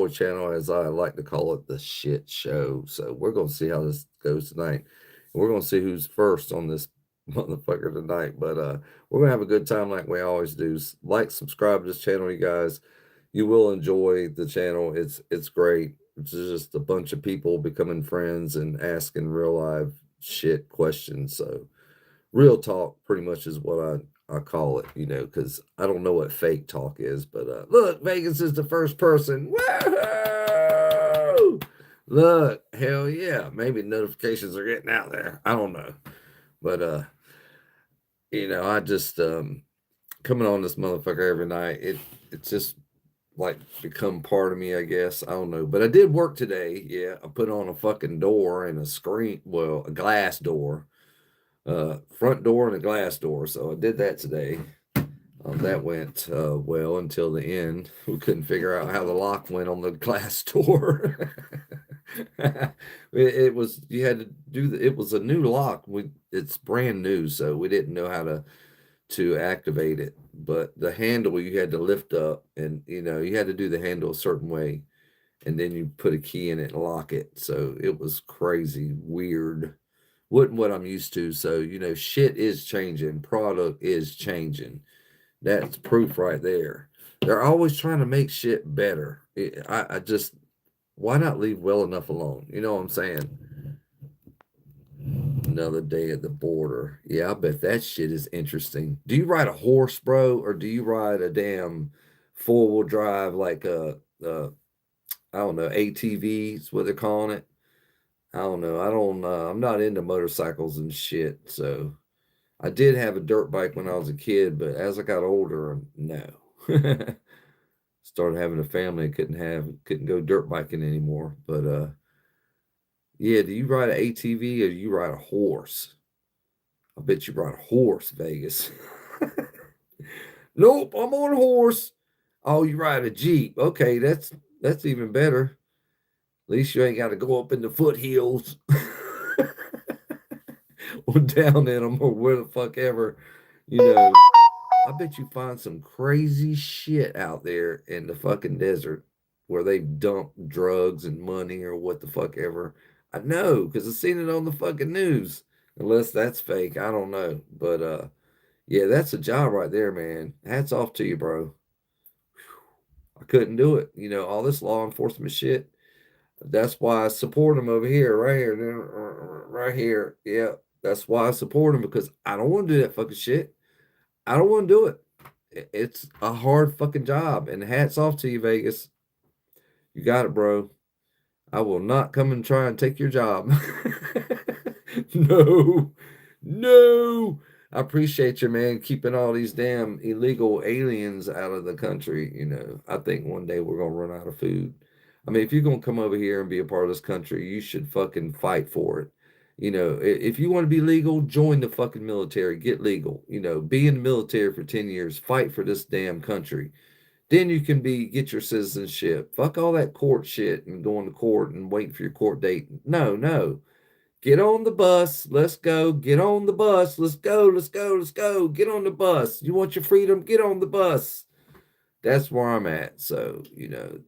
channel, as I like to call it, the shit show. So we're gonna see how this goes tonight. We're gonna see who's first on this motherfucker tonight. But we're gonna have a good time like we always do. Like, subscribe to this channel, you guys. You will enjoy the channel. It's great. It's just a bunch of people becoming friends and asking real live shit questions. So real talk pretty much is what I call it, because I don't know what fake talk is, but look, Vegas is the first person. Whoa! Look, hell yeah. Maybe notifications are getting out there. I don't know. But I just coming on this motherfucker every night, it's just like become part of me, I guess. I don't know. But I did work today. Yeah. I put on a fucking door and a screen, well, a glass door, front door and a glass door. So I did that today. That went well until the end. We couldn't figure out how the lock went on the glass door. it was you had to do it was a new lock. It's brand new, so we didn't know how to activate it. But the handle you had to lift up, and you had to do the handle a certain way, and then you put a key in it and lock it. So it was crazy, weird. Wasn't what I'm used to. So shit is changing. Product is changing. That's proof right there. They're always trying to make shit better. I just, why not leave well enough alone? You know what I'm saying? Another day at the border. Yeah, I bet that shit is interesting. Do you ride a horse, bro, or do you ride a damn four-wheel drive like I don't know, ATV is what they're calling it? I don't know. I don't. I'm not into motorcycles and shit. So I did have a dirt bike when I was a kid, but as I got older, no. Started having a family, couldn't go dirt biking anymore. But yeah, do you ride an ATV or do you ride a horse? I bet you ride a horse, Vegas. Nope, I'm on a horse. Oh, you ride a Jeep. Okay, that's even better. At least you ain't got to go up in the foothills or down in them or where the fuck ever. You know, I bet you find some crazy shit out there in the fucking desert where they've dumped drugs and money or what the fuck ever. I know because I've seen it on the fucking news. Unless that's fake, I don't know. But yeah, that's a job right there, man. Hats off to you, bro. I couldn't do it. All this law enforcement shit. That's why I support them over here, right here. Yeah, that's why I support them because I don't want to do that fucking shit. I don't want to do it. It's a hard fucking job, and hats off to you, Vegas. You got it, bro. I will not come and try and take your job. No, no. I appreciate you, man, keeping all these damn illegal aliens out of the country. I think one day we're gonna run out of food. I mean, if you're gonna come over here and be a part of this country, you should fucking fight for it. If you want to be legal, join the fucking military, get legal. Be in the military for 10 years, fight for this damn country. Then you can get your citizenship. Fuck all that court shit and going to court and waiting for your court date. No, no. Get on the bus. Let's go. Get on the bus. Let's go. Let's go. Let's go. Get on the bus. You want your freedom? Get on the bus. That's where I'm at. So,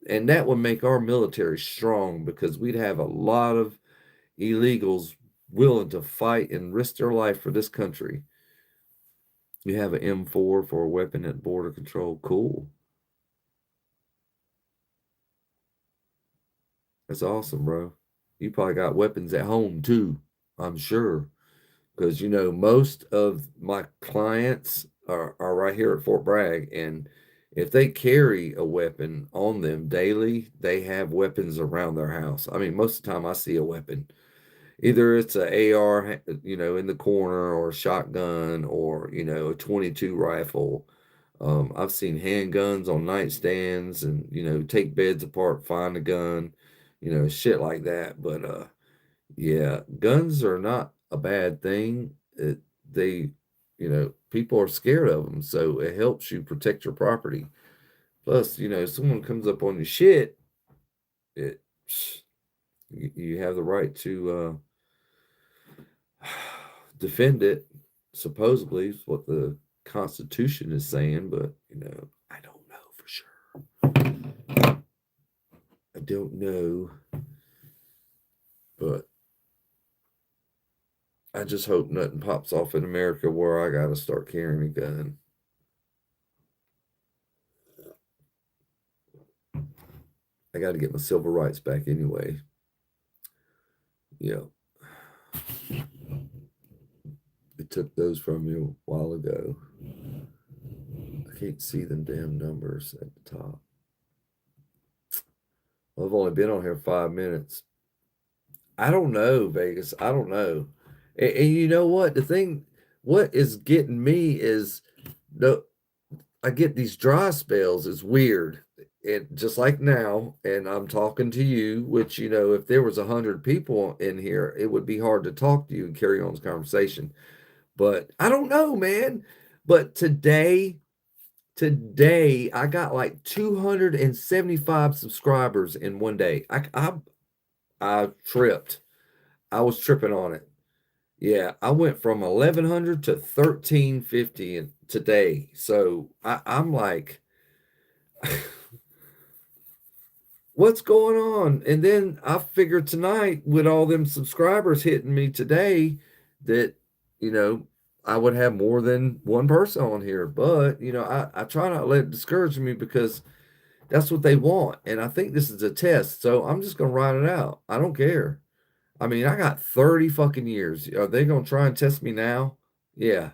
and that would make our military strong because we'd have a lot of illegals willing to fight and risk their life for this country. You have an M4 for a weapon at border control. Cool. That's awesome, bro. You probably got weapons at home too, I'm sure. Because, most of my clients are right here at Fort Bragg. And if they carry a weapon on them daily, they have weapons around their house. I mean, most of the time I see a weapon. Either it's a AR, in the corner or a shotgun or, a 22 rifle. I've seen handguns on nightstands and, take beds apart, find a gun, shit like that. But yeah, guns are not a bad thing. They, people are scared of them, so it helps you protect your property. Plus, someone comes up on your shit, it you have the right to defend it. Supposedly, is what the Constitution is saying, but I don't know for sure. I don't know, but I just hope nothing pops off in America where I gotta start carrying a gun. I gotta get my civil rights back anyway. Yeah, they took those from me a while ago. I can't see them damn numbers at the top. Well, I've only been on here 5 minutes. I don't know, Vegas. I don't know. And you know what? The thing, what is getting me is no, I get these dry spells. It's weird. It just like now, and I'm talking to you, which if there was 100 people in here, it would be hard to talk to you and carry on this conversation. But I don't know, man. But today I got like 275 subscribers in one day. I tripped. I was tripping on it. Yeah, I went from 1,100 to 1,350 today. So I'm like, what's going on? And then I figured tonight, with all them subscribers hitting me today, that, you know, I would have more than one person on here. But, I try not to let it discourage me because that's what they want. And I think this is a test. So I'm just going to ride it out. I don't care. I mean, I got 30 fucking years. Are they going to try and test me now? Yeah.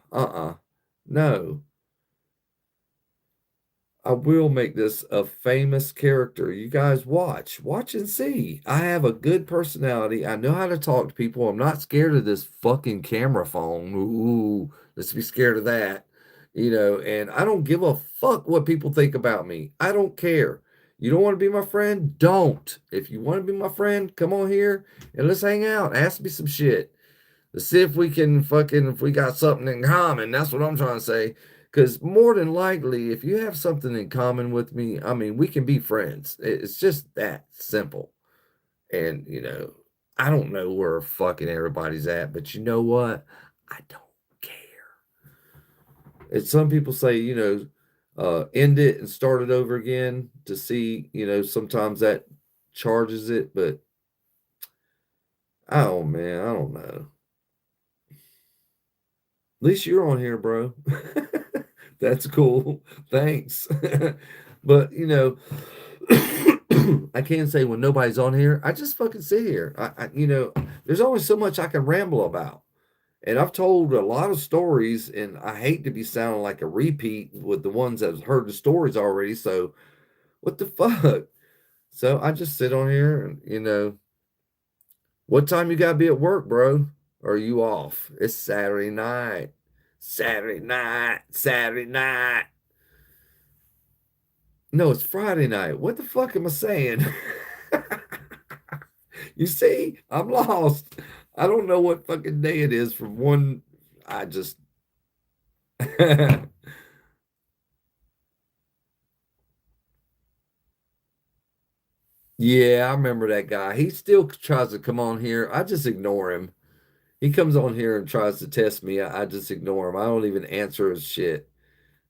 No. I will make this a famous character. You guys watch and see. I have a good personality. I know how to talk to people. I'm not scared of this fucking camera phone. Ooh, let's be scared of that. And I don't give a fuck what people think about me. I don't care. You don't want to be my friend? Don't. If you want to be my friend, come on here and let's hang out. Ask me some shit. Let's see if we can if we got something in common. That's what I'm trying to say. Because more than likely, if you have something in common with me, I mean, we can be friends. It's just that simple. And, I don't know where fucking everybody's at, but you know what? I don't care. And some people say, end it and start it over again to see, sometimes that charges it, but oh man, I don't know. At least you're on here, bro. That's cool. Thanks. But I can say when nobody's on here, I just fucking sit here. There's only so much I can ramble about. And I've told a lot of stories, and I hate to be sounding like a repeat with the ones that have heard the stories already. So what the fuck? So I just sit on here and what time you gotta be at work, bro? Or are you off? It's Saturday night. Saturday night. Saturday night. No, it's Friday night. What the fuck am I saying? You see, I'm lost. I don't know what fucking day it is from one. I just. Yeah, I remember that guy. He still tries to come on here. I just ignore him. He comes on here and tries to test me. I just ignore him. I don't even answer his shit.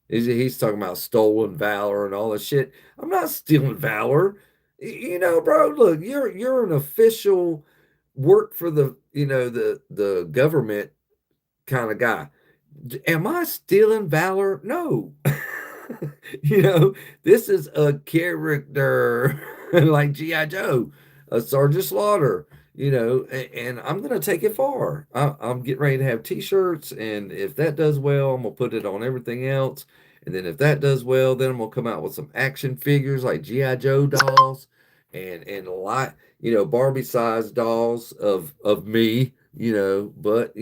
He's talking about stolen valor and all this shit. I'm not stealing valor. Bro, look, you're an official work for the government kind of guy. Am I stealing valor? No. you know, this is a character like G.I. Joe, a Sergeant Slaughter, and I'm going to take it far. I'm getting ready to have t shirts, and if that does well, I'm going to put it on everything else. And then if that does well, then I'm going to come out with some action figures like G.I. Joe dolls and a lot, Barbie sized dolls of me, but,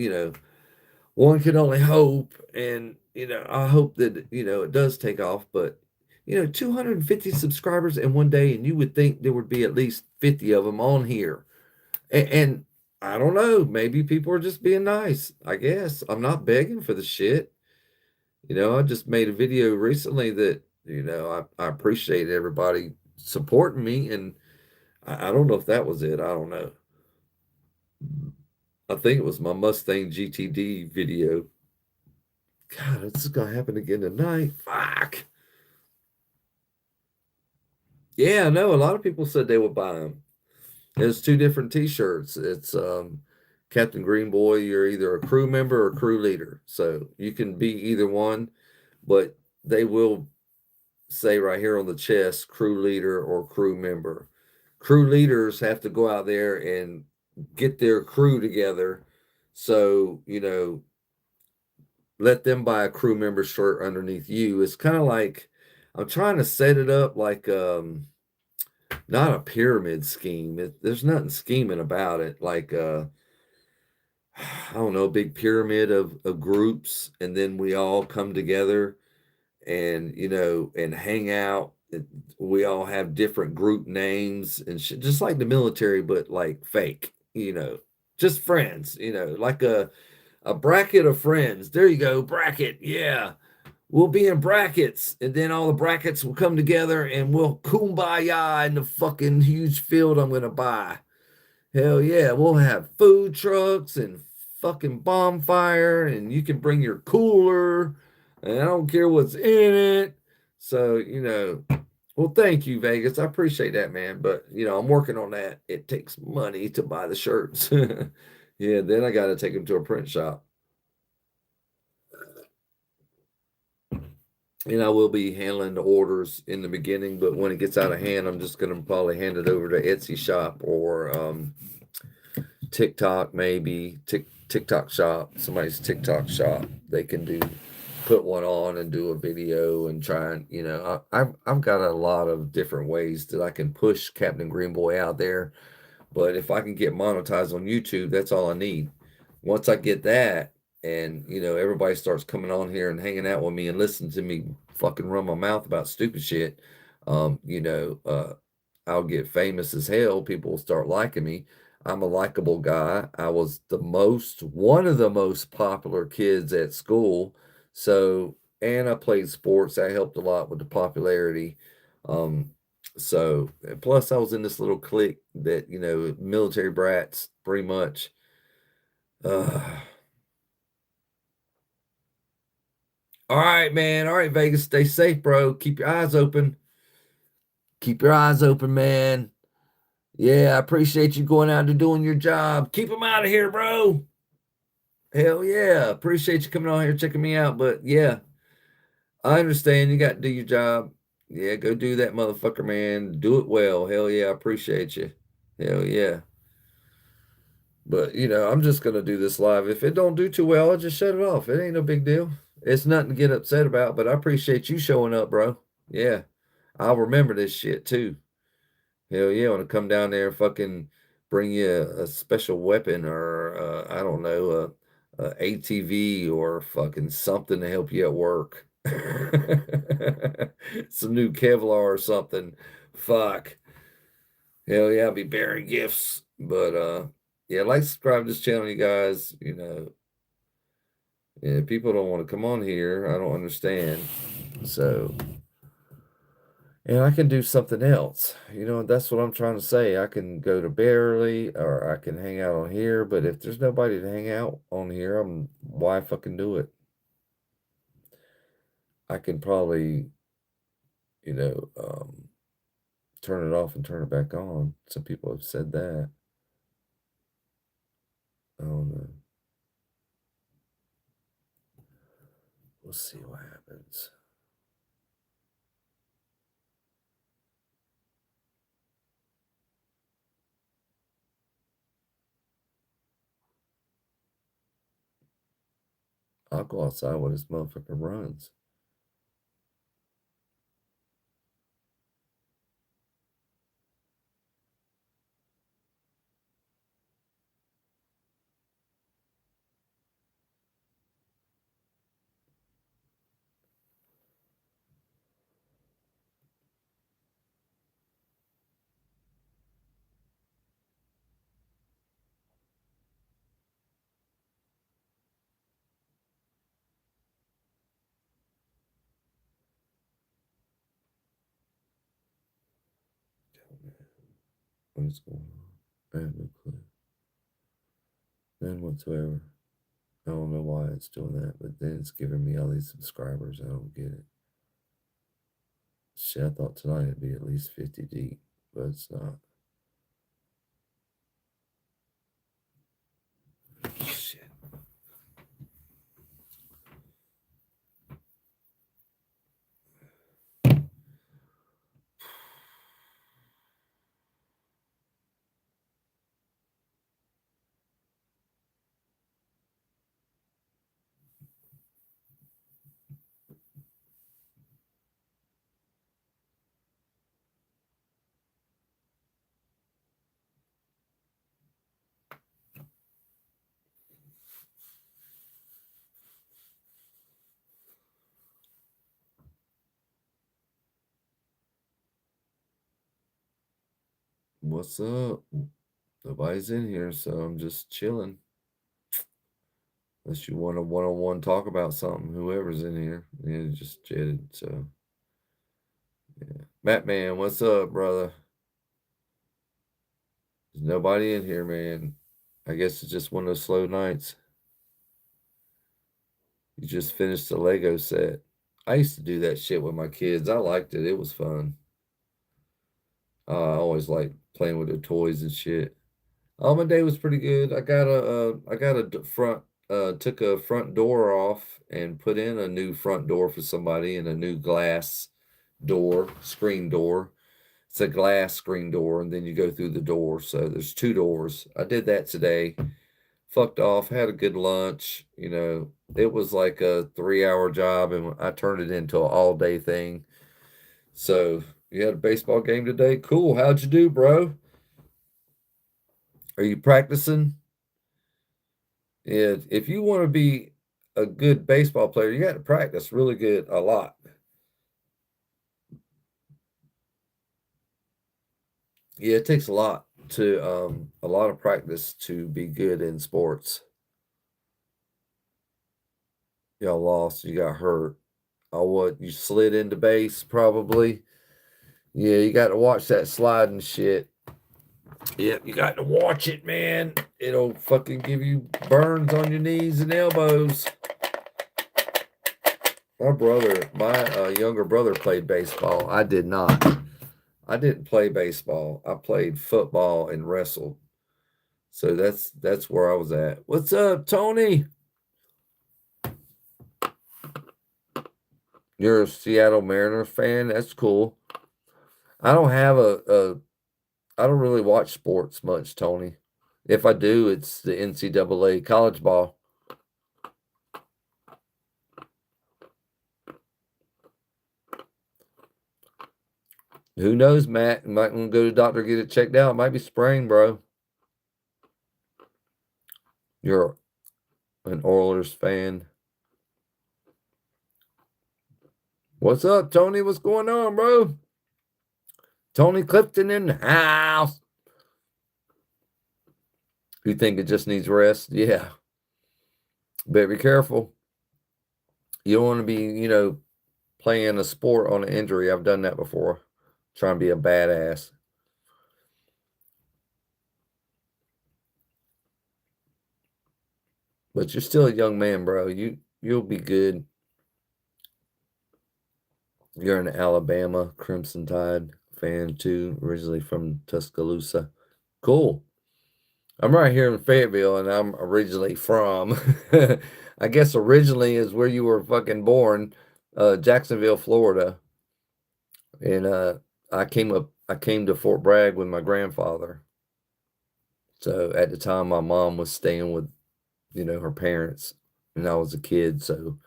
one can only hope, and I hope that it does take off. But 250 subscribers in one day, and you would think there would be at least 50 of them on here. And I don't know, maybe people are just being nice. I guess I'm not begging for the shit. I just made a video recently that I appreciate everybody supporting me, and I don't know if that was it. I don't know. I think it was my Mustang GTD video. God, this is gonna happen again tonight. Fuck. Yeah, no, a lot of people said they would buy them. There's two different T-shirts. It's Captain Greenboy. You're either a crew member or crew leader, so you can be either one. But they will say right here on the chest, crew leader or crew member. Crew leaders have to go out there and get their crew together. So, let them buy a crew member shirt underneath you. It's kind of like I'm trying to set it up like not a pyramid scheme. There's nothing scheming about it. Like I don't know, big pyramid of groups, and then we all come together and and hang out. We all have different group names and shit, just like the military, but like fake. Just friends. Like a bracket of friends. There you go, bracket. Yeah, we'll be in brackets, and then all the brackets will come together, and we'll kumbaya in the fucking huge field I'm gonna buy. Hell yeah, we'll have food trucks and fucking bonfire, and you can bring your cooler, and I don't care what's in it. So, well, thank you, Vegas. I appreciate that, man. But, I'm working on that. It takes money to buy the shirts. Yeah, then I got to take them to a print shop. And I will be handling the orders in the beginning, but when it gets out of hand, I'm just going to probably hand it over to Etsy shop or TikTok, maybe TikTok shop, somebody's TikTok shop. They can put one on and do a video and try and I've got a lot of different ways that I can push Captain Greenboy out there. But if I can get monetized on YouTube, that's all I need. Once I get that, and everybody starts coming on here and hanging out with me and listening to me fucking run my mouth about stupid shit, I'll get famous as hell. People will start liking me. I'm a likable guy. I was one of the most popular kids at school. So, and I played sports. That helped a lot with the popularity. Um, so, plus I was in this little clique that, military brats, pretty much. Uh, all right, man. All right, Vegas. Stay safe, bro. Keep your eyes open. Keep your eyes open, man. Yeah, I appreciate you going out and doing your job. Keep them out of here, bro. Hell yeah. Appreciate you coming on here checking me out. But yeah, I understand you got to do your job. Yeah, go do that, motherfucker, man. Do it well. Hell yeah, I appreciate you. Hell yeah. But I'm just gonna do this live. If it don't do too well, I'll just shut it off. It ain't no big deal. It's nothing to get upset about, but I appreciate you showing up, bro. Yeah. I'll remember this shit too. Hell yeah, I want to come down there and fucking bring you a special weapon or I don't know, a ATV or fucking something to help you at work. Some new Kevlar or something. Fuck. Hell yeah, I'll be bearing gifts. But yeah, like subscribe to this channel, you guys. Yeah, people don't want to come on here. I don't understand. So and I can do something else. That's what I'm trying to say. I can go to Barely or I can hang out on here, but if there's nobody to hang out on here, why fucking do it? I can probably, you know, um, turn it off and turn it back on. Some people have said that. I don't know. We'll see what happens. I'll go outside when this motherfucker runs. What is going on? I have no clue. None whatsoever. I don't know why it's doing that, but then it's giving me all these subscribers. I don't get it. Shit, I thought tonight it'd be at least 50 deep, but it's not. Shit. What's up? Nobody's in here, so I'm just chilling. Unless you want a one-on-one talk about something, whoever's in here. Yeah, just jetted. So, yeah. Matt, man, what's up, brother? There's nobody in here, man. I guess it's just one of those slow nights. You just finished the Lego set. I used to do that shit with my kids. I liked it. It was fun. I always liked playing with their toys and shit. Oh, my day was pretty good. I got front, took a front door off and put in a new front door for somebody and a new glass door, screen door. It's a glass screen door, and then you go through the door. So there's two doors. I did that today. Fucked off, had a good lunch. It was like a 3 hour job, and I turned it into an all day thing. So you had a baseball game today? Cool. How'd you do, bro? Are you practicing? Yeah, if you want to be a good baseball player, you got to practice really good a lot. Yeah, it takes a lot of practice to be good in sports. Y'all lost, you got hurt. Oh, what? You slid into base probably? Yeah, you got to watch that sliding shit. Yep, you got to watch it, man. It'll fucking give you burns on your knees and elbows. My younger brother played baseball. I did not. I didn't play baseball. I played football and wrestled. So that's where I was at. What's up, Tony? You're a Seattle Mariners fan? That's cool. I don't have I don't really watch sports much, Tony. If I do, it's the NCAA college ball. Who knows, Matt? You might want to go to the doctor, get it checked out. It might be sprained, bro. You're an Oilers fan. What's up, Tony? What's going on, bro? Tony Clifton in the house. You think it just needs rest? Yeah. Better be careful. You don't want to be, playing a sport on an injury. I've done that before. Trying to be a badass. But you're still a young man, bro. You'll be good. You're an Alabama Crimson Tide fan too, originally from Tuscaloosa. Cool. I'm right here in Fayetteville, and I'm originally from. I guess originally is where you were fucking born, Jacksonville, Florida, and I came to Fort Bragg with my grandfather. So at the time, my mom was staying with, her parents, and I was a kid. So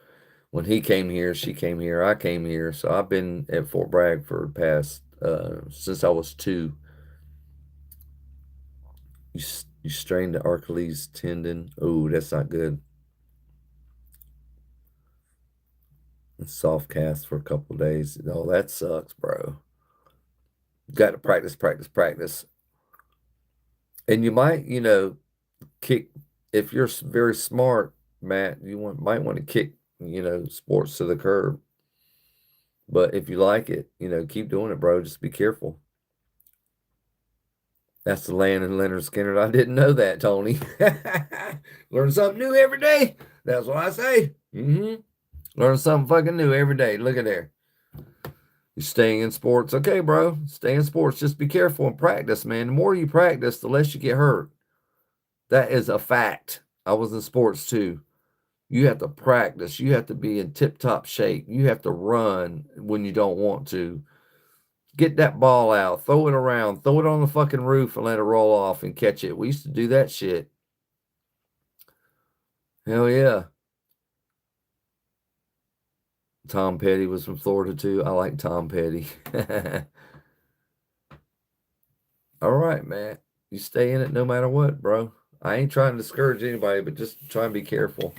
when he came here, she came here, I came here. So I've been at Fort Bragg for the past since I was 2. You strained the Achilles tendon. Oh, that's not good. Soft cast for a couple of days. Oh, that sucks, bro. Got to practice, practice, practice. And you might, kick if you're very smart, Matt. Might want to kick, sports to the curb. But if you like it, keep doing it, bro. Just be careful. That's the land in Leonard Skinner. I didn't know that, Tony. Learn something new every day. That's what I say. Learn something fucking new every day. Look at there. You staying in sports? Okay, bro. Stay in sports. Just be careful and practice, man. The more you practice, the less you get hurt. That is a fact. I was in sports too. You have to practice. You have to be in tip-top shape. You have to run when you don't want to. Get that ball out, throw it around, throw it on the fucking roof and let it roll off and catch it. We used to do that shit. Hell yeah. Tom Petty was from Florida too. I like Tom Petty. All right, man. You stay in it no matter what, bro. I ain't trying to discourage anybody, but just try and be careful.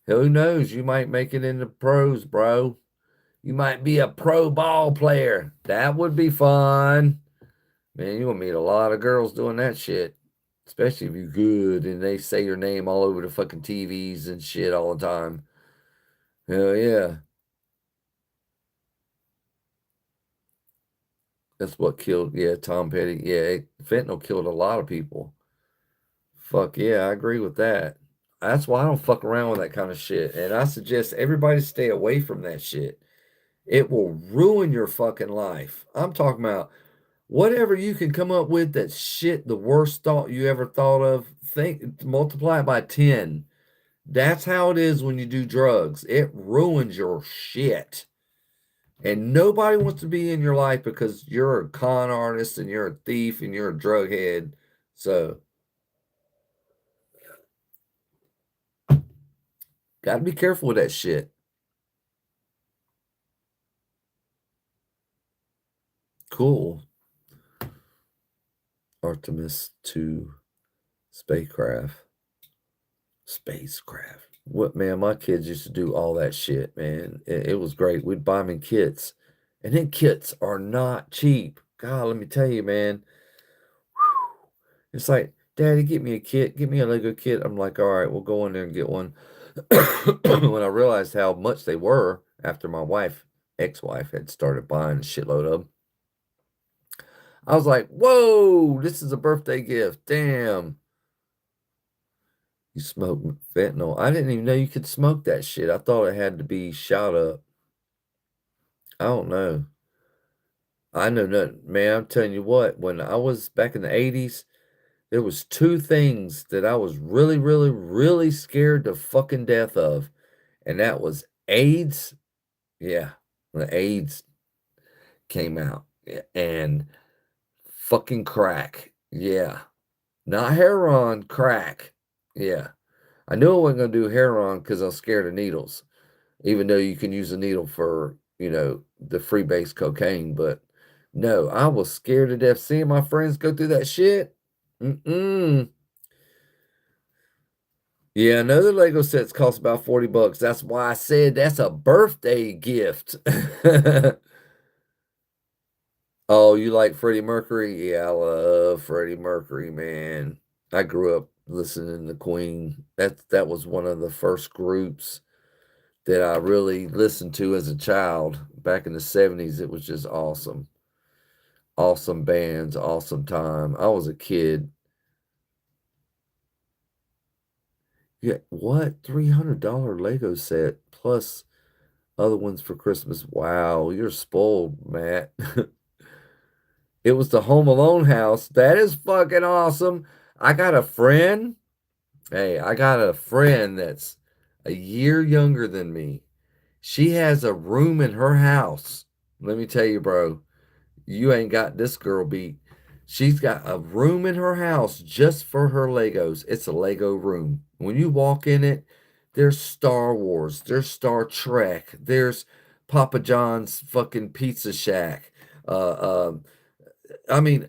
Who knows? You might make it into pros, bro. You might be a pro ball player. That would be fun. Man, you will meet a lot of girls doing that shit. Especially if you're good and they say your name all over the fucking TVs and shit all the time. Hell yeah. That's what killed, yeah, Tom Petty. Yeah, fentanyl killed a lot of people. Fuck yeah, I agree with that. That's why I don't fuck around with that kind of shit. And I suggest everybody stay away from that shit. It will ruin your fucking life. I'm talking about whatever you can come up with that shit, the worst thought you ever thought of, think multiply it by 10. That's how it is when you do drugs. It ruins your shit. And nobody wants to be in your life because you're a con artist and you're a thief and you're a drug head. So, got to be careful with that shit. Cool. Artemis 2 spacecraft. Spacecraft. What, man, my kids used to do all that shit, man. It was great. We'd buy them in kits. And then kits are not cheap. God, let me tell you, man. It's like, Daddy, get me a kit. Get me a Lego kit. I'm like, all right, we'll go in there and get one. When I realized how much they were after my ex-wife, had started buying a shitload of them, I was like, whoa, this is a birthday gift. Damn. You smoke fentanyl. I didn't even know you could smoke that shit. I thought it had to be shot up. I don't know. I know nothing. Man, I'm telling you what, when I was back in the 80s, there was two things that I was really, really, really scared to fucking death of. And that was AIDS. Yeah, when the AIDS came out. And fucking crack. Yeah. Not heroin, crack. Yeah. I knew I wasn't going to do heroin because I was scared of needles, even though you can use a needle for, the free base cocaine. But no, I was scared to death seeing my friends go through that shit. Mm-mm. Yeah, another Lego sets cost about $40. That's why I said that's a birthday gift. Oh, you like Freddie Mercury? Yeah, I love Freddie Mercury, man. I grew up listening to Queen. That was one of the first groups that I really listened to as a child. Back in the 70s, it was just awesome. Awesome bands, awesome time. I was a kid. Yeah, what? $300 Lego set plus other ones for Christmas. Wow, you're spoiled, Matt. It was the Home Alone house. That is fucking awesome. I got a friend. Hey, I got a friend that's a year younger than me. She has a room in her house. Let me tell you, bro, you ain't got this girl beat. She's got a room in her house just for her Legos. It's a Lego room. When you walk in it, there's Star Wars, there's Star Trek, there's Papa John's fucking Pizza Shack. I mean,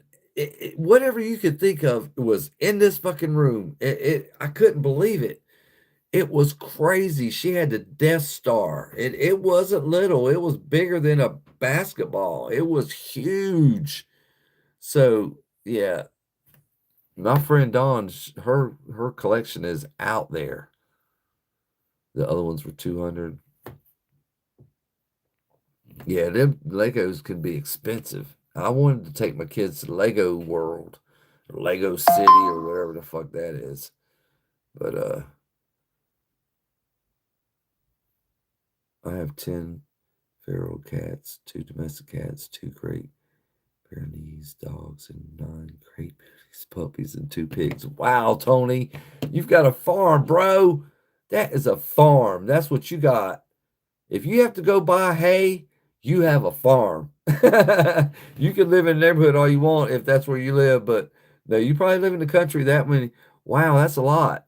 whatever you could think of was in this fucking room. I couldn't believe it. It was crazy. She had the Death Star. It wasn't little. It was bigger than a basketball. It was huge. So yeah, my friend Dawn, her collection is out there. The other ones were 200. Yeah, them Legos can be expensive. I wanted to take my kids to Lego World, or Lego City, or whatever the fuck that is. But I have 10 feral cats, 2 domestic cats, 2 great Pyrenees dogs, and 9 great Pyrenees puppies, and 2 pigs. Wow, Tony, you've got a farm, bro. That is a farm. That's what you got. If you have to go buy hay, you have a farm. You can live in the neighborhood all you want if that's where you live, but no, you probably live in the country that many. Wow, that's a lot.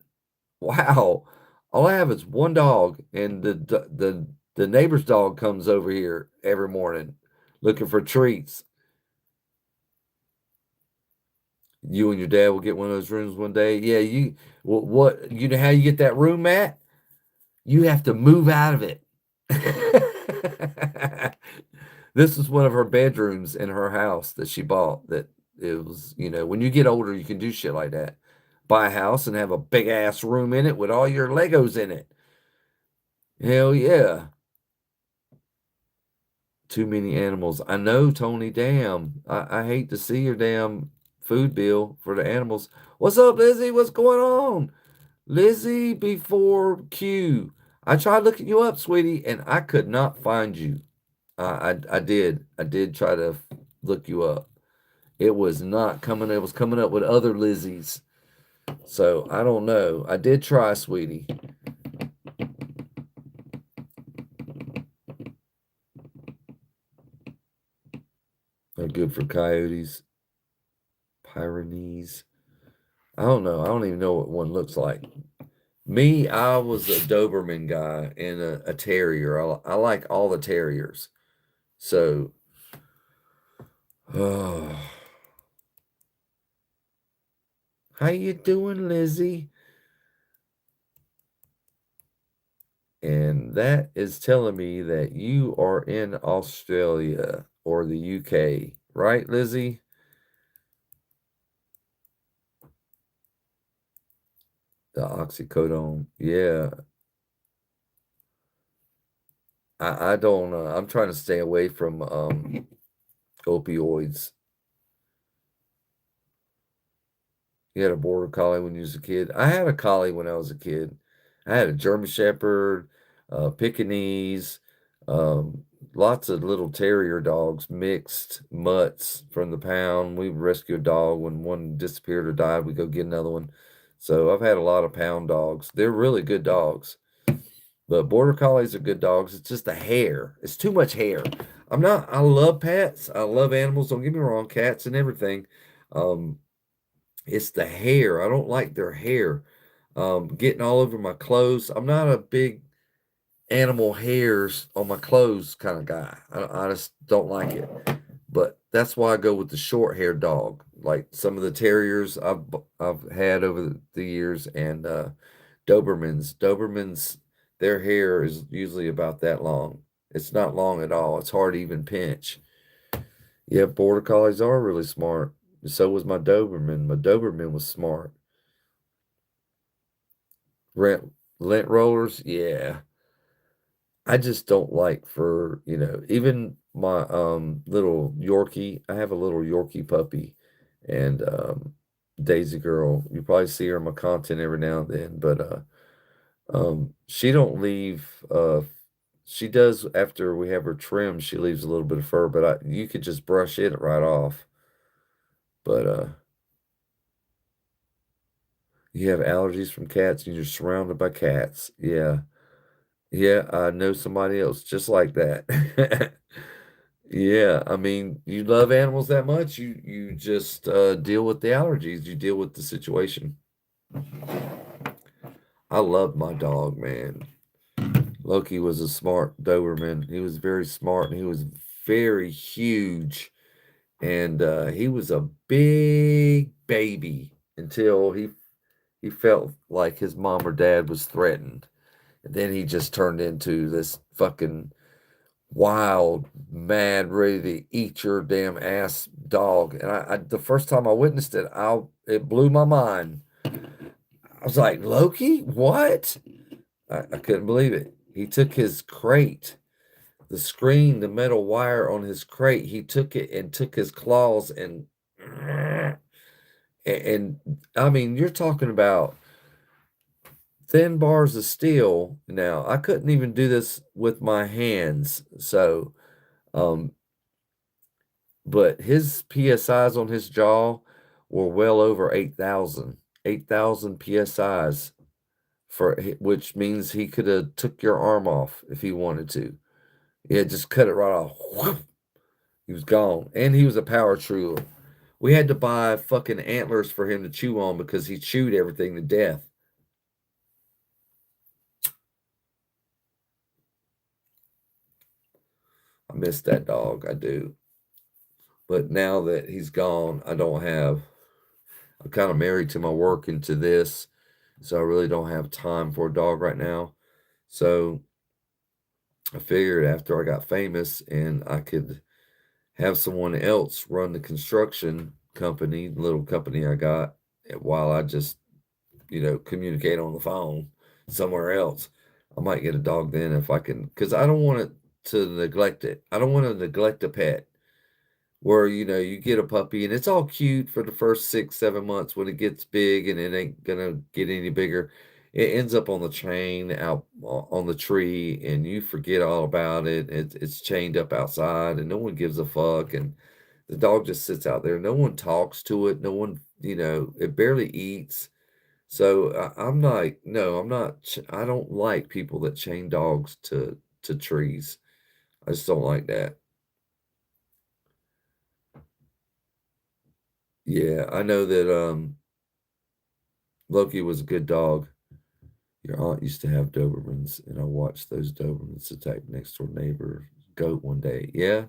Wow. All I have is one dog, and the neighbor's dog comes over here every morning looking for treats. You and your dad will get one of those rooms one day. Yeah, what you know how you get that room, Matt? You have to move out of it. This is one of her bedrooms in her house that she bought. That it was, when you get older, you can do shit like that. Buy a house and have a big ass room in it with all your Legos in it. Hell yeah. Too many animals. I know, Tony. Damn. I hate to see your damn food bill for the animals. What's up, Lizzie? What's going on? Lizzie before Q. I tried looking you up, sweetie, and I could not find you. I did. I did try to look you up. It was not coming. It was coming up with other Lizzies. So I don't know. I did try, sweetie. They're good for coyotes. Pyrenees. I don't know. I don't even know what one looks like. Me, I was a Doberman guy and a terrier. I like all the terriers. So, oh, how you doing, Lizzie? And that is telling me that you are in Australia or the UK, right, Lizzie? The oxycodone. Yeah. I don't I'm trying to stay away from opioids. You had a border collie when you was a kid. I had a collie when I was a kid. I had a German Shepherd, Pekingese, lots of little terrier dogs, mixed mutts from the pound. We rescue a dog when one disappeared or died. We go get another one. So I've had a lot of pound dogs. They're really good dogs. But border collies are good dogs. It's just the hair. It's too much hair. I love pets. I love animals. Don't get me wrong, cats and everything. Um, it's the hair. I don't like their hair getting all over my clothes. I'm not a big animal hairs on my clothes kind of guy. I just don't like it. But that's why I go with the short haired dog, like some of the terriers I've had over the years, and Dobermans. Dobermans, their hair is usually about that long. It's not long at all. It's hard to even pinch. Yeah, border collies are really smart. So was my Doberman. My Doberman was smart. Rent lint rollers, yeah. I just don't like for, even my little Yorkie. I have a little Yorkie puppy, and Daisy girl. You probably see her in my content every now and then, but she don't leave she does after we have her trimmed, she leaves a little bit of fur, but you could just brush it right off. But you have allergies from cats and you're surrounded by cats. Yeah. Yeah, I know somebody else just like that. Yeah, I mean, you love animals that much, you just deal with the allergies, you deal with the situation. I love my dog, man. Loki was a smart Doberman. He was very smart and he was very huge. And he was a big baby until he felt like his mom or dad was threatened. And then he just turned into this fucking wild, mad, ready to eat your damn ass dog. And the first time I witnessed it, it blew my mind. I was like, Loki, what? I couldn't believe it. He took his crate, the screen, the metal wire on his crate. He took it and took his claws and I mean, you're talking about thin bars of steel. Now, I couldn't even do this with my hands, so, um, but his PSIs on his jaw were well over 8,000. 8,000 PSIs which means he could have took your arm off if he wanted to. Yeah, just cut it right off. Whoosh. He was gone, and he was a power chewer. We had to buy fucking antlers for him to chew on because he chewed everything to death. I miss that dog, I do. But now that he's gone, I'm kind of married to my work and to this, so I really don't have time for a dog right now. So I figured after I got famous and I could have someone else run the construction company, the little company I got, while I just, communicate on the phone somewhere else. I might get a dog then if I can, because I don't want it to neglect it. I don't want to neglect a pet where, you get a puppy and it's all cute for the first 6, 7 months. When it gets big and it ain't gonna get any bigger, it ends up on the chain out on the tree and you forget all about it. It's chained up outside and no one gives a fuck. And the dog just sits out there. No one talks to it. No one, it barely eats. So I'm like, no, I'm not. I don't like people that chain dogs to trees. I just don't like that. Yeah, I know that Loki was a good dog. Your aunt used to have Dobermans, and I watched those Dobermans attack next door neighbor goat one day. Yeah,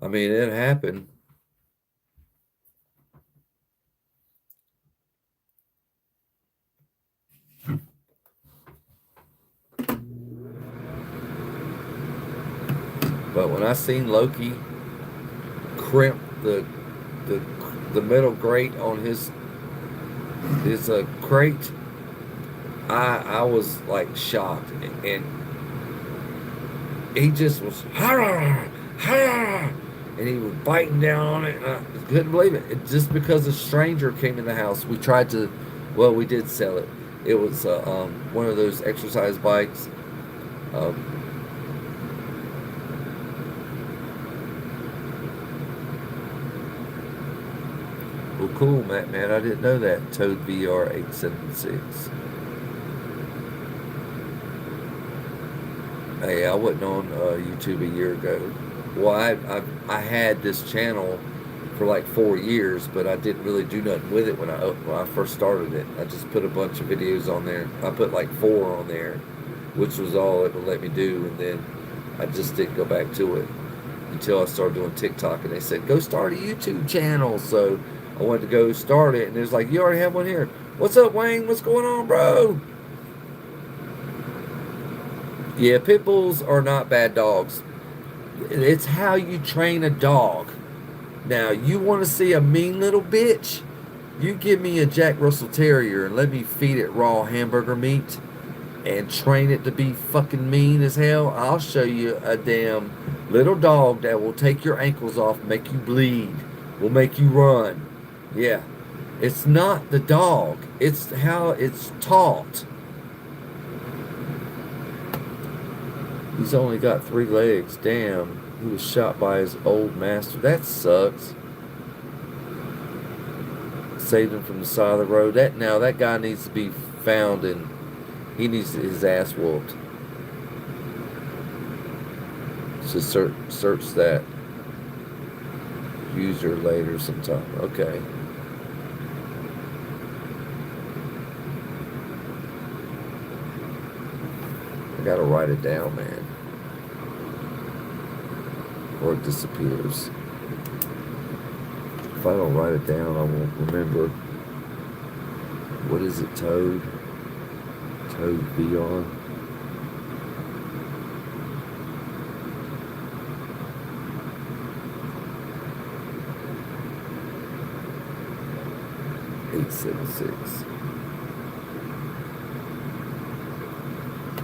I mean it happened. But when I seen Loki crimp the the metal grate on his crate, I was like shocked, and he just was ha ha, and he was biting down on it. And I couldn't believe it. Just because a stranger came in the house, we tried to, well, we did sell it. It was one of those exercise bikes. Um, well, cool, Matt, man. I didn't know that. Toad VR 876. Hey, I wasn't on YouTube a year ago. Well, I had this channel for like 4 years, but I didn't really do nothing with it when I first started it. I just put a bunch of videos on there. I put like 4 on there, which was all it would let me do, and then I just didn't go back to it until I started doing TikTok, and they said go start a YouTube channel. So I went to go start it, and it was like, you already have one here. What's up, Wayne? What's going on, bro? Yeah, pit bulls are not bad dogs. It's how you train a dog. Now, you want to see a mean little bitch? You give me a Jack Russell Terrier and let me feed it raw hamburger meat and train it to be fucking mean as hell. I'll show you a damn little dog that will take your ankles off, make you bleed, will make you run. Yeah. It's not the dog, it's how it's taught. He's only got 3 legs. Damn. He was shot by his old master. That sucks. Saved him from the side of the road. That guy needs to be found and he needs his ass whooped. So search that user later sometime. Okay. I gotta write it down, man. Or it disappears. If I don't write it down, I won't remember. What is it, Toad? Toad VR? $876.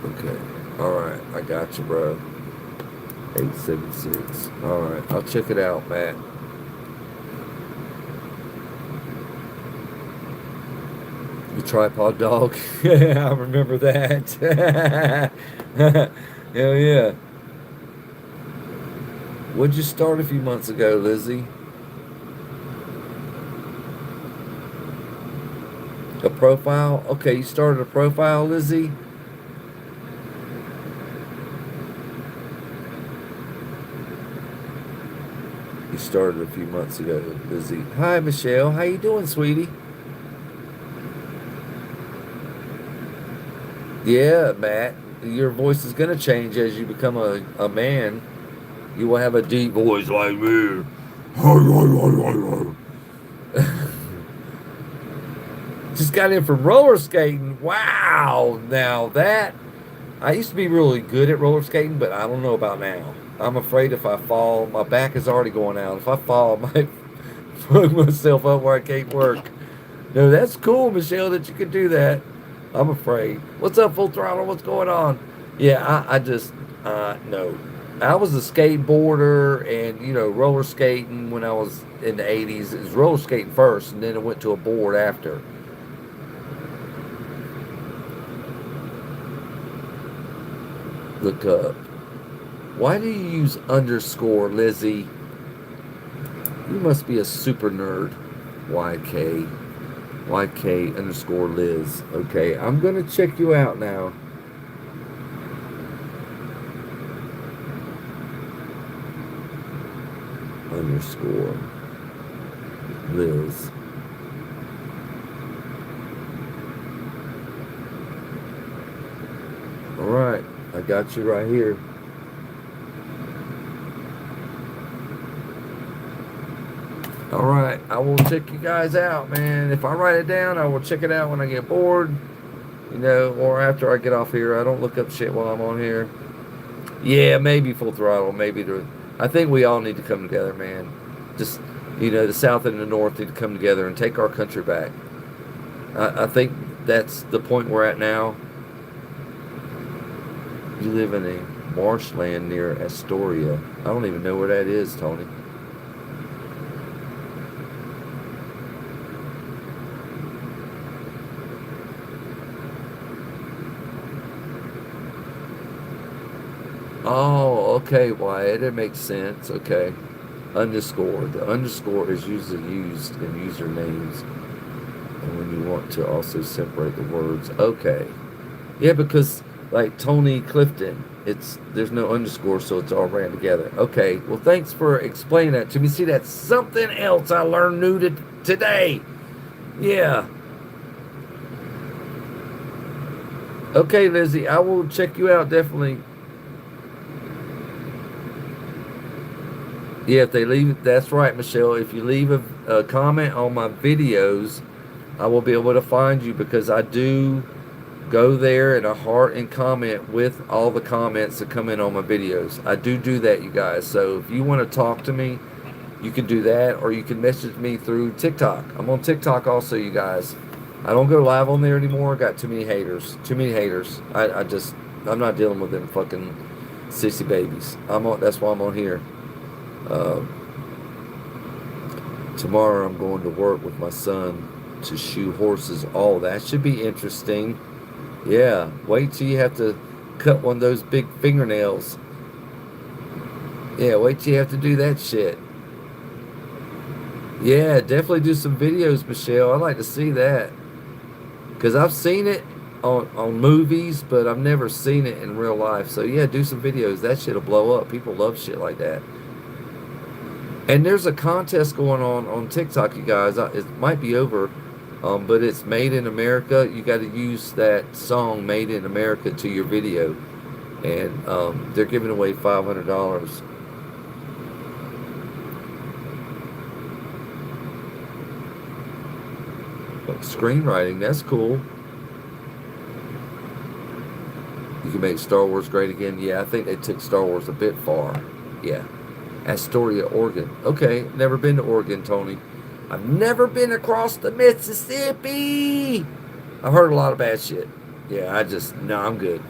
Okay. Alright, I got you, bro. 876. Alright, I'll check it out, Matt. The tripod dog. I remember that. Hell yeah. What'd you start a few months ago, Lizzie? A profile? Okay, you started a profile, Lizzie? You started a few months ago, Lizzie. Hi, Michelle. How you doing, sweetie? Yeah, Matt. Your voice is gonna change as you become a man. You will have a deep voice like me. Just got in from roller skating. Wow. Now that I used to be really good at roller skating, but I don't know about now. I'm afraid if I fall, my back is already going out. If I fall, I might fuck myself up where I can't work. No, that's cool, Michelle, that you can do that. I'm afraid. What's up, Full Throttle? What's going on? Yeah, I just, no. I was a skateboarder and, roller skating when I was in the 80s. It was roller skating first, and then it went to a board after. Look up. Why do you use underscore, Lizzie? You must be a super nerd. YK. YK underscore Liz. Okay, I'm going to check you out now. Underscore Liz. All right, I got you right here. All right, I will check you guys out, man. If I write it down, I will check it out when I get bored, or after I get off here. I don't look up shit while I'm on here. Yeah, maybe Full Throttle, maybe I think we all need to come together, man. Just, the South and the North need to come together and take our country back. I think that's the point we're at now. You live in a marshland near Astoria. I don't even know where that is, Tony. Oh, okay, Wyatt. It makes sense. Okay. Underscore. The underscore is usually used in usernames. And when you want to also separate the words. Okay. Yeah, because like Tony Clifton, there's no underscore, so it's all ran together. Okay. Well, thanks for explaining that to me. See, that's something else I learned new today. Yeah. Okay, Lizzie, I will check you out definitely. Yeah, if they leave, that's right, Michelle. If you leave a comment on my videos, I will be able to find you because I do go there and a heart and comment with all the comments that come in on my videos. I do that, you guys. So if you want to talk to me, you can do that, or you can message me through TikTok. I'm on TikTok also, you guys. I don't go live on there anymore. I got too many haters. Too many haters. I'm not dealing with them fucking sissy babies. That's why I'm on here. Tomorrow I'm going to work with my son to shoe horses. Oh, that should be interesting. Yeah, wait till you have to cut one of those big fingernails. Yeah, wait till you have to do that shit. Yeah, definitely do some videos, Michelle. I'd like to see that. Because I've seen it on movies, but I've never seen it in real life. So yeah, do some videos. That shit'll blow up. People love shit like that. And there's a contest going on TikTok, you guys. It might be over, but it's Made in America. You got to use that song Made in America to your video. And they're giving away $500. Screenwriting, that's cool. You can make Star Wars great again. Yeah, I think they took Star Wars a bit far. Yeah. Astoria, Oregon. Okay, never been to Oregon, Tony. I've never been across the Mississippi. I've heard a lot of bad shit. Yeah, I'm good.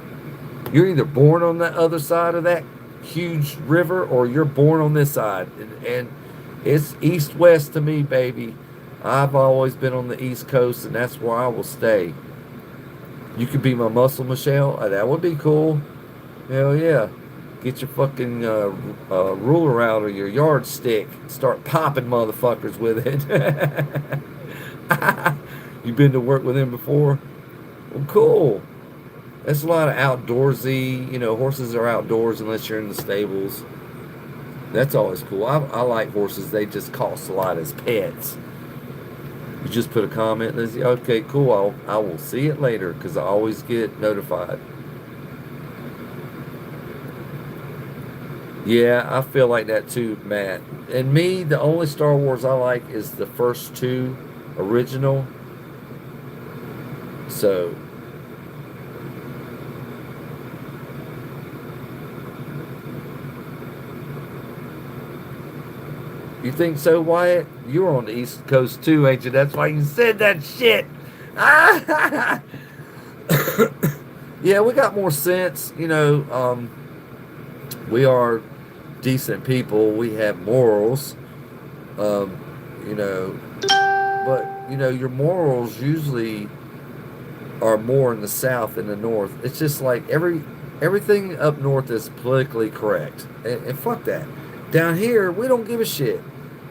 You're either born on the other side of that huge river or you're born on this side. And it's east-west to me, baby. I've always been on the East Coast, and that's where I will stay. You could be my muscle, Michelle. That would be cool. Hell yeah. Get your fucking ruler out or your yardstick. Start popping motherfuckers with it. You been to work with him before? Well, cool. That's a lot of outdoorsy. Horses are outdoors unless you're in the stables. That's always cool. I like horses. They just cost a lot as pets. You just put a comment and say, okay, cool. I will see it later because I always get notified. Yeah, I feel like that too, Matt. And me, the only Star Wars I like is the first two original. So, you think so, Wyatt? You're on the East Coast too, ain't you? That's why you said that shit. Yeah, we got more sense. We are decent people. We have morals. Um, you know, but your morals usually are more in the South than the North. It's just like everything up north is politically correct, and fuck that. Down here, we don't give a shit.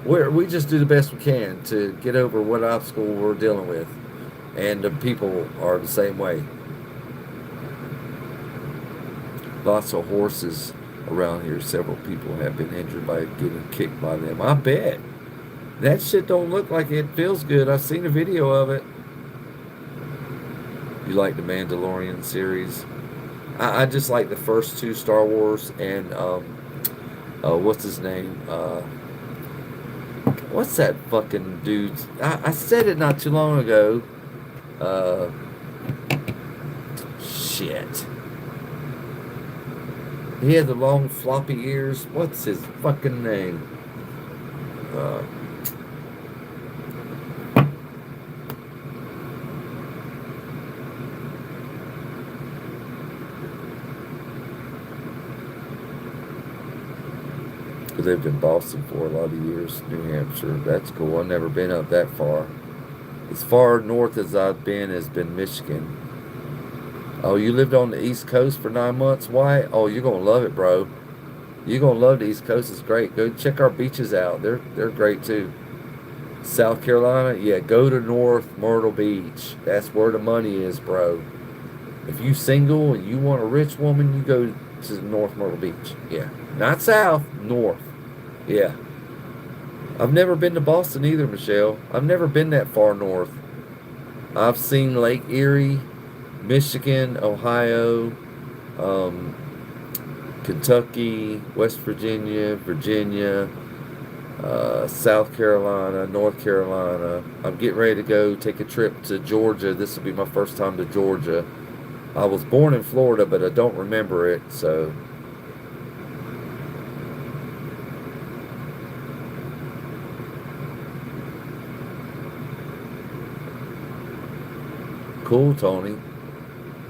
We just do the best we can to get over what obstacle we're dealing with, and the people are the same way. Lots of horses around here. Several people have been injured by getting kicked by them. I bet. That shit don't look like it feels good. I've seen a video of it. You like the Mandalorian series? I just like the first two Star Wars and what's his name? What's that fucking dude? I said it not too long ago. Uh, Shit. He had the long floppy ears. What's his fucking name? Uh, Lived in Boston for a lot of years, New Hampshire. That's cool. I've never been up that far. As far north as I've been has been Michigan. Oh, you lived on the East Coast for 9 months? Why? Oh, you're gonna love it, bro. You're gonna love the East Coast. It's great. Go check our beaches out. They're great too. South Carolina, yeah. Go to North Myrtle Beach. That's where the money is, bro. If you single and you want a rich woman, you go to North Myrtle Beach. Yeah, not South, North. Yeah. I've never been to Boston either, Michelle. I've never been that far north. I've seen Lake Erie, Michigan, Ohio, um, Kentucky, West Virginia, Virginia, South Carolina, North Carolina. I'm getting ready to go take a trip to Georgia. This will be my first time to Georgia. I was born in Florida, but I don't remember it, so. Cool, Tony.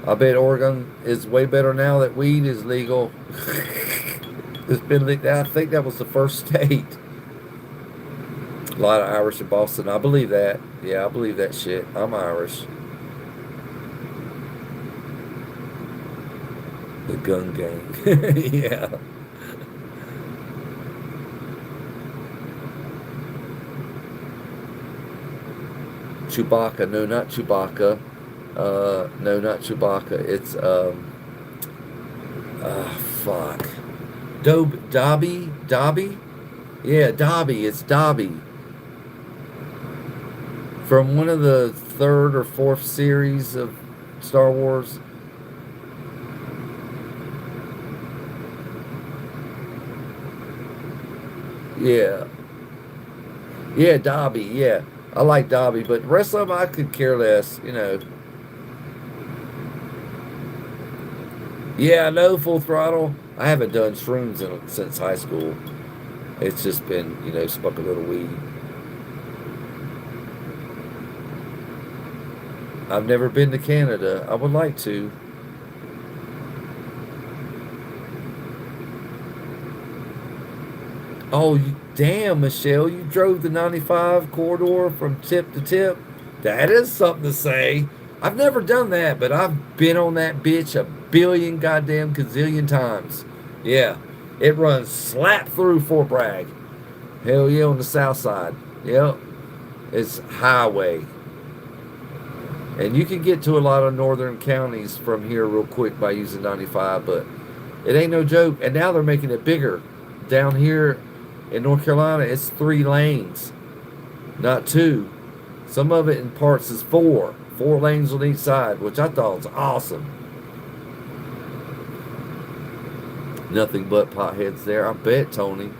I bet Oregon is way better now that weed is legal. It's been legal. I think that was the first state. A lot of Irish in Boston. I believe that. Yeah, I believe that shit. I'm Irish. The gun gang. Yeah. Chewbacca. No, not Chewbacca. No, not Chewbacca. It's fuck. Dobby? Yeah, Dobby. It's Dobby. From one of the third or fourth series of Star Wars. Yeah. Yeah, Dobby. Yeah. I like Dobby, but the rest of them I could care less. Yeah, I know, Full Throttle. I haven't done shrooms since high school. It's just been, smoke a little weed. I've never been to Canada. I would like to. Oh, damn, Michelle, you drove the 95 corridor from tip to tip? That is something to say. I've never done that, but I've been on that bitch a billion goddamn gazillion times. Yeah, it runs slap through Fort Bragg. Hell yeah, on the south side. Yep, it's highway. And you can get to a lot of northern counties from here real quick by using 95, but it ain't no joke. And now they're making it bigger. Down here in North Carolina, it's 3 lanes, not two. Some of it in parts is four lanes on each side, which I thought was awesome. Nothing but potheads there. I bet, Tony.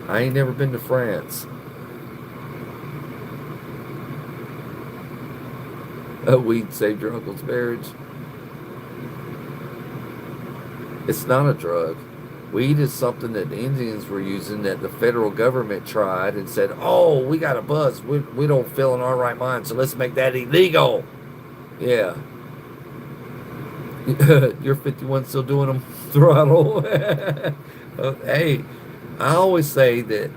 I ain't never been to France. Weed saved your uncle's marriage. It's not a drug. Weed is something that the Indians were using that the federal government tried and said, oh, we got a buzz. We don't feel in our right mind, so let's make that illegal. Yeah. You're 51 still doing them throttle. Hey, I always say that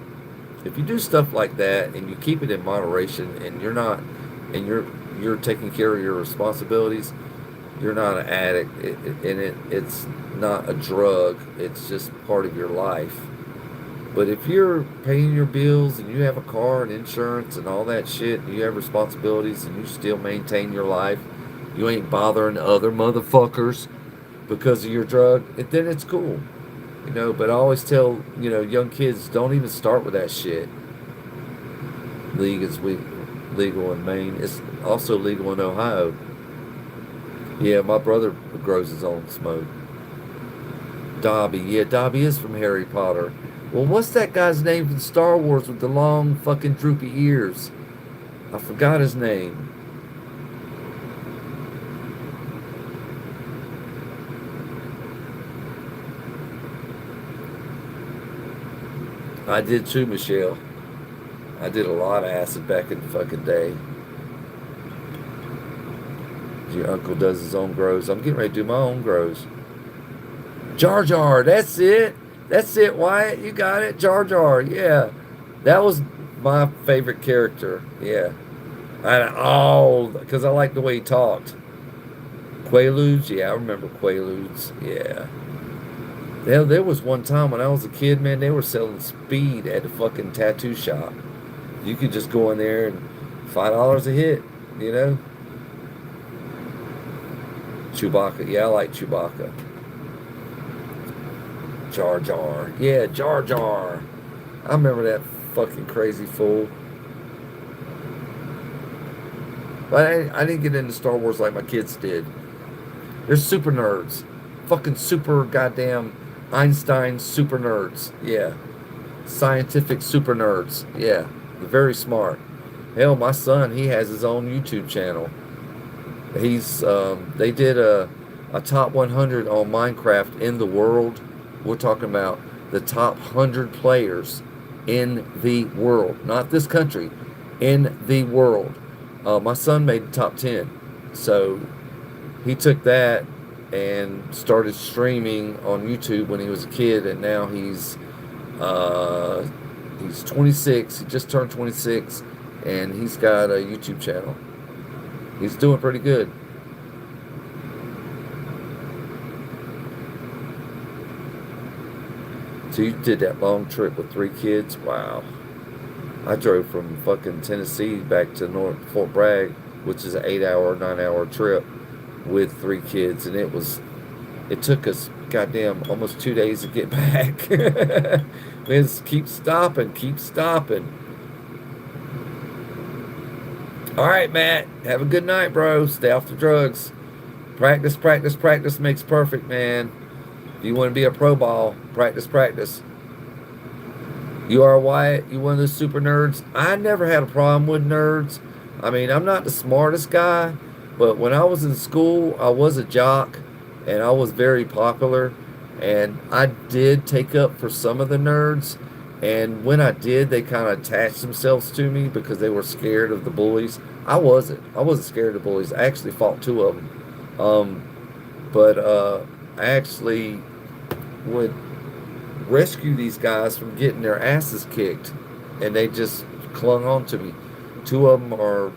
if you do stuff like that and you keep it in moderation and you're taking care of your responsibilities, you're not an addict, it's not a drug. It's just part of your life. But if you're paying your bills and you have a car and insurance and all that shit, and you have responsibilities and you still maintain your life, you ain't bothering other motherfuckers because of your drug, then it's cool. But I always tell, young kids, don't even start with that shit. League is legal in Maine. It's also legal in Ohio. Yeah, my brother grows his own smoke. Dobby. Yeah, Dobby is from Harry Potter. Well, what's that guy's name from Star Wars with the long fucking droopy ears? I forgot his name. I did too, Michelle. I did a lot of acid back in the fucking day. Your uncle does his own grows. I'm getting ready to do my own grows. Jar Jar, that's it. That's it, Wyatt. You got it. Jar Jar, yeah. That was my favorite character. Yeah. Because I like the way he talked. Quaaludes, yeah, I remember Quaaludes. Yeah. There was one time when I was a kid, man, they were selling speed at the fucking tattoo shop. You could just go in there and $5 a hit, you know? Chewbacca, yeah, I like Chewbacca. Jar Jar, yeah, Jar Jar. I remember that fucking crazy fool. But I didn't get into Star Wars like my kids did. They're super nerds. Fucking super goddamn Einstein super nerds. Yeah. Scientific super nerds. Yeah. They're very smart. Hell, my son, he has his own YouTube channel. They did a top 100 on Minecraft in the world. We're talking about the top 100 players in the world, not this country, in the world. My son made the top 10, so he took that and started streaming on YouTube when he was a kid, and now he's 26. He just turned 26, and he's got a YouTube channel. He's doing pretty good. So you did that long trip with 3 kids? Wow. I drove from fucking Tennessee back to North Fort Bragg, which is an 8-hour, 9-hour trip with 3 kids, and it took us goddamn almost 2 days to get back. We just keep stopping, keep stopping. All right, Matt. Have a good night, bro. Stay off the drugs. Practice, practice, practice makes perfect, man. If you want to be a pro ball, practice, practice. You are Wyatt. You one of those super nerds. I never had a problem with nerds. I mean, I'm not the smartest guy, but when I was in school, I was a jock, and I was very popular, and I did take up for some of the nerds. And when I did, they kind of attached themselves to me because they were scared of the bullies. I wasn't. I wasn't scared of the bullies. I actually fought 2 of them. But I actually would rescue these guys from getting their asses kicked, and they just clung on to me. Two of them are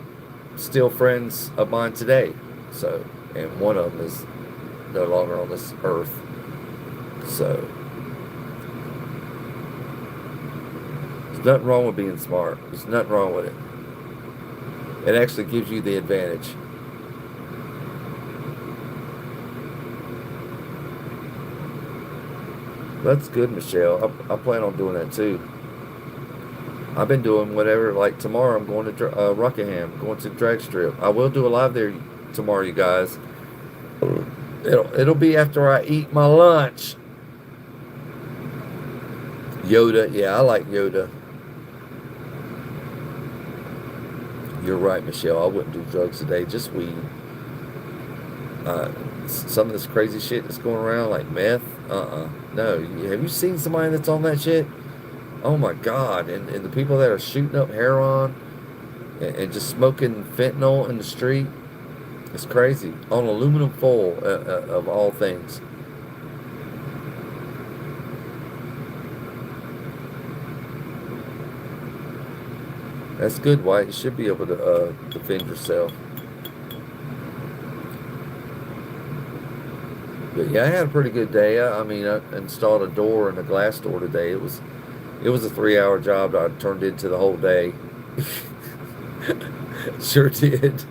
still friends of mine today. So, and one of them is no longer on this earth. So, there's nothing wrong with being smart. There's nothing wrong with it. It actually gives you the advantage. That's good, Michelle. I plan on doing that too. I've been doing whatever. Like tomorrow, I'm going to Rockingham, going to the drag strip. I will do a live there tomorrow, you guys. It'll be after I eat my lunch. Yoda, yeah, I like Yoda. You're right, Michelle. I wouldn't do drugs today, just weed. Some of this crazy shit that's going around, like meth. No. Have you seen somebody that's on that shit? Oh my God. And the people that are shooting up heroin and just smoking fentanyl in the street. It's crazy. On aluminum foil, of all things. That's good, White. You should be able to defend yourself. But yeah, I had a pretty good day. I mean, I installed a door and a glass door today. It was a 3-hour job that I turned into the whole day. Sure did.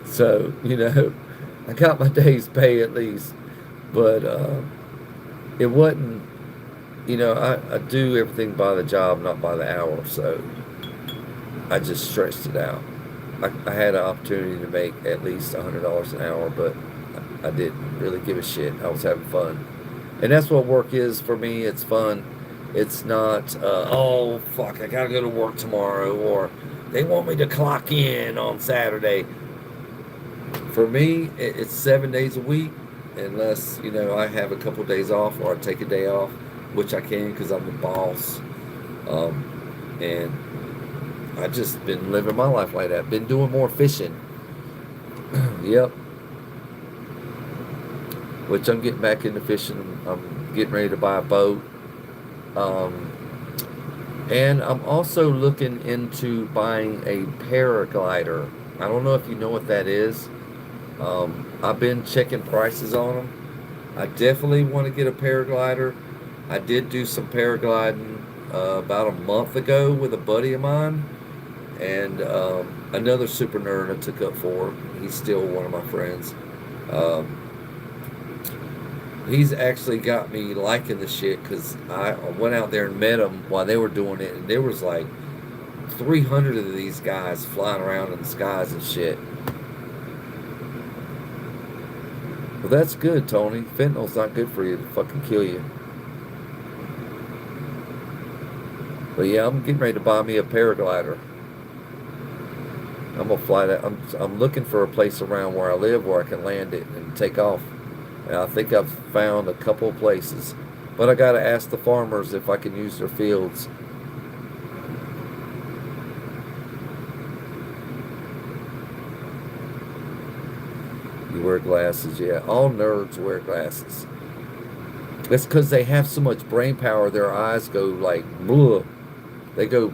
So, I got my day's pay at least. But it wasn't, I do everything by the job, not by the hour. So I just stretched it out. I had an opportunity to make at least $100 an hour, but I didn't really give a shit. I was having fun. And that's what work is for me. It's fun. It's not, oh, fuck, I gotta go to work tomorrow, or they want me to clock in on Saturday. For me, it's 7 days a week, unless, I have a couple of days off or I take a day off, which I can because I'm the boss. And I just been living my life like that. Been doing more fishing. Yep. Which I'm getting back into fishing. I'm getting ready to buy a boat. And I'm also looking into buying a paraglider. I don't know if you know what that is. I've been checking prices on them. I definitely want to get a paraglider. I did do some paragliding about a month ago with a buddy of mine. And another super nerd I took up for. He's still one of my friends. He's actually got me liking the shit because I went out there and met them while they were doing it, and there was like 300 of these guys flying around in the skies and shit. Well, that's good, Tony. Fentanyl's not good for you. It'll fucking kill you. But yeah, I'm getting ready to buy me a paraglider. I'm gonna fly that. I'm looking for a place around where I live where I can land it and take off. And I think I've found a couple of places, but I gotta ask the farmers if I can use their fields. You wear glasses, yeah. All nerds wear glasses. It's because they have so much brain power. Their eyes go like bleh. They go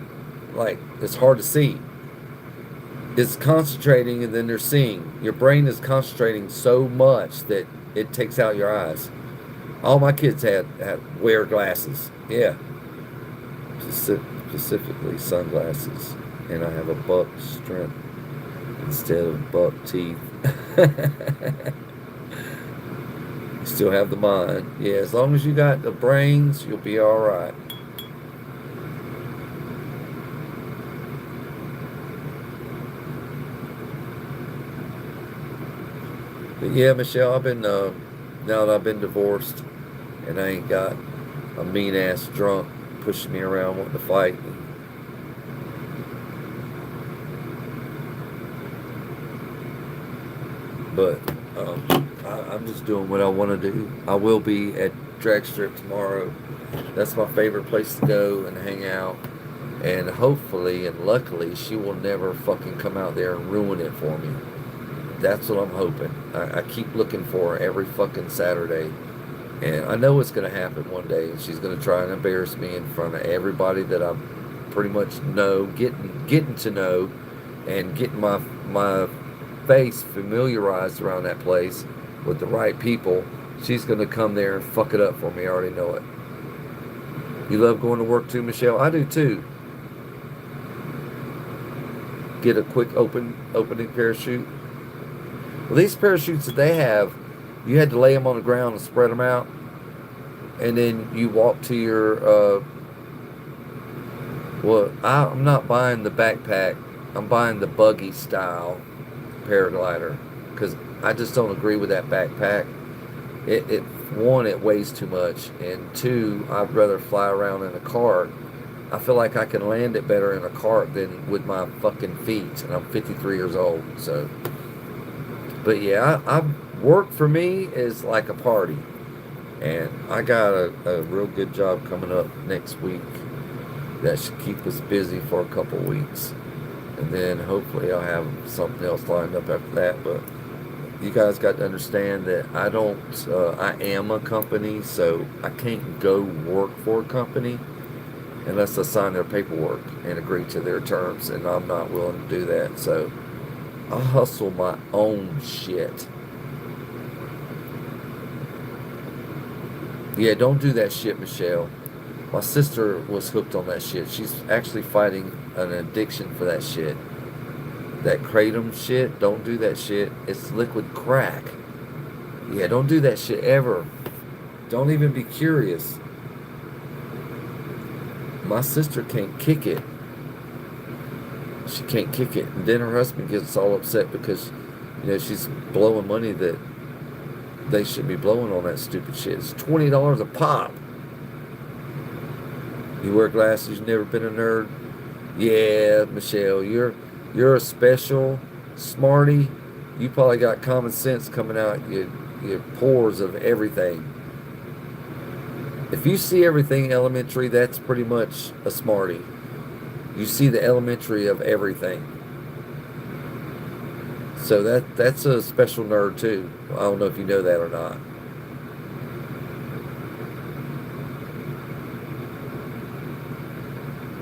like it's hard to see. It's concentrating and then they're seeing. Your brain is concentrating so much that it takes out your eyes. All my kids had wear glasses. Yeah. Specifically sunglasses. And I have a buck strength instead of buck teeth. You still have the mind. Yeah, as long as you got the brains, you'll be alright. But yeah, Michelle, I've been now that I've been divorced, and I ain't got a mean ass drunk pushing me around wanting to fight. But I'm just doing what I want to do. I will be at Drag Strip tomorrow. That's my favorite place to go and hang out. And hopefully and luckily, she will never fucking come out there and ruin it for me. That's what I'm hoping. I keep looking for her every fucking Saturday. And I know it's going to happen one day, and she's going to try and embarrass me in front of everybody that I pretty much know, getting to know, and getting my face familiarized around that place with the right people. She's going to come there and fuck it up for me. I already know it. You love going to work too, Michelle? I do too. Get a quick opening parachute. Well, these parachutes that they have, you had to lay them on the ground and spread them out, and then you walk to your. I'm not buying the backpack. I'm buying the buggy style paraglider because I just don't agree with that backpack. It one, it weighs too much, and two, I'd rather fly around in a cart. I feel like I can land it better in a cart than with my fucking feet, and I'm 53 years old. So, but yeah, I work for me is like a party, and I got a real good job coming up next week that should keep us busy for a couple weeks, and then hopefully I'll have something else lined up after that. But you guys got to understand that I don't. I am a company, so I can't go work for a company unless I sign their paperwork and agree to their terms, and I'm not willing to do that. So I hustle my own shit. Yeah, don't do that shit, Michelle. My sister was hooked on that shit. She's actually fighting an addiction for that shit. That kratom shit, don't do that shit. It's liquid crack. Yeah, don't do that shit ever. Don't even be curious. My sister can't kick it. She can't kick it. And then her husband gets all upset because, she's blowing money that they should be blowing on that stupid shit. It's $20 a pop. You wear glasses, you've never been a nerd. Yeah, Michelle, you're a special smarty. You probably got common sense coming out your pores of everything. If you see everything elementary, that's pretty much a smarty. You see the elementary of everything. So that's a special nerd too. I don't know if you know that or not.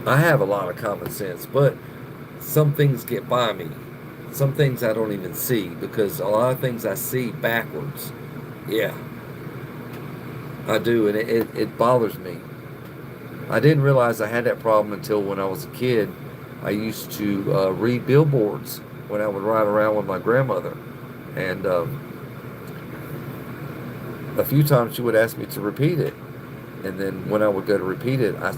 I have a lot of common sense, but some things get by me. Some things I don't even see because a lot of things I see backwards. Yeah, I do, and it bothers me. I didn't realize I had that problem until when I was a kid. I used to read billboards when I would ride around with my grandmother, and a few times she would ask me to repeat it, and then when I would go to repeat it, I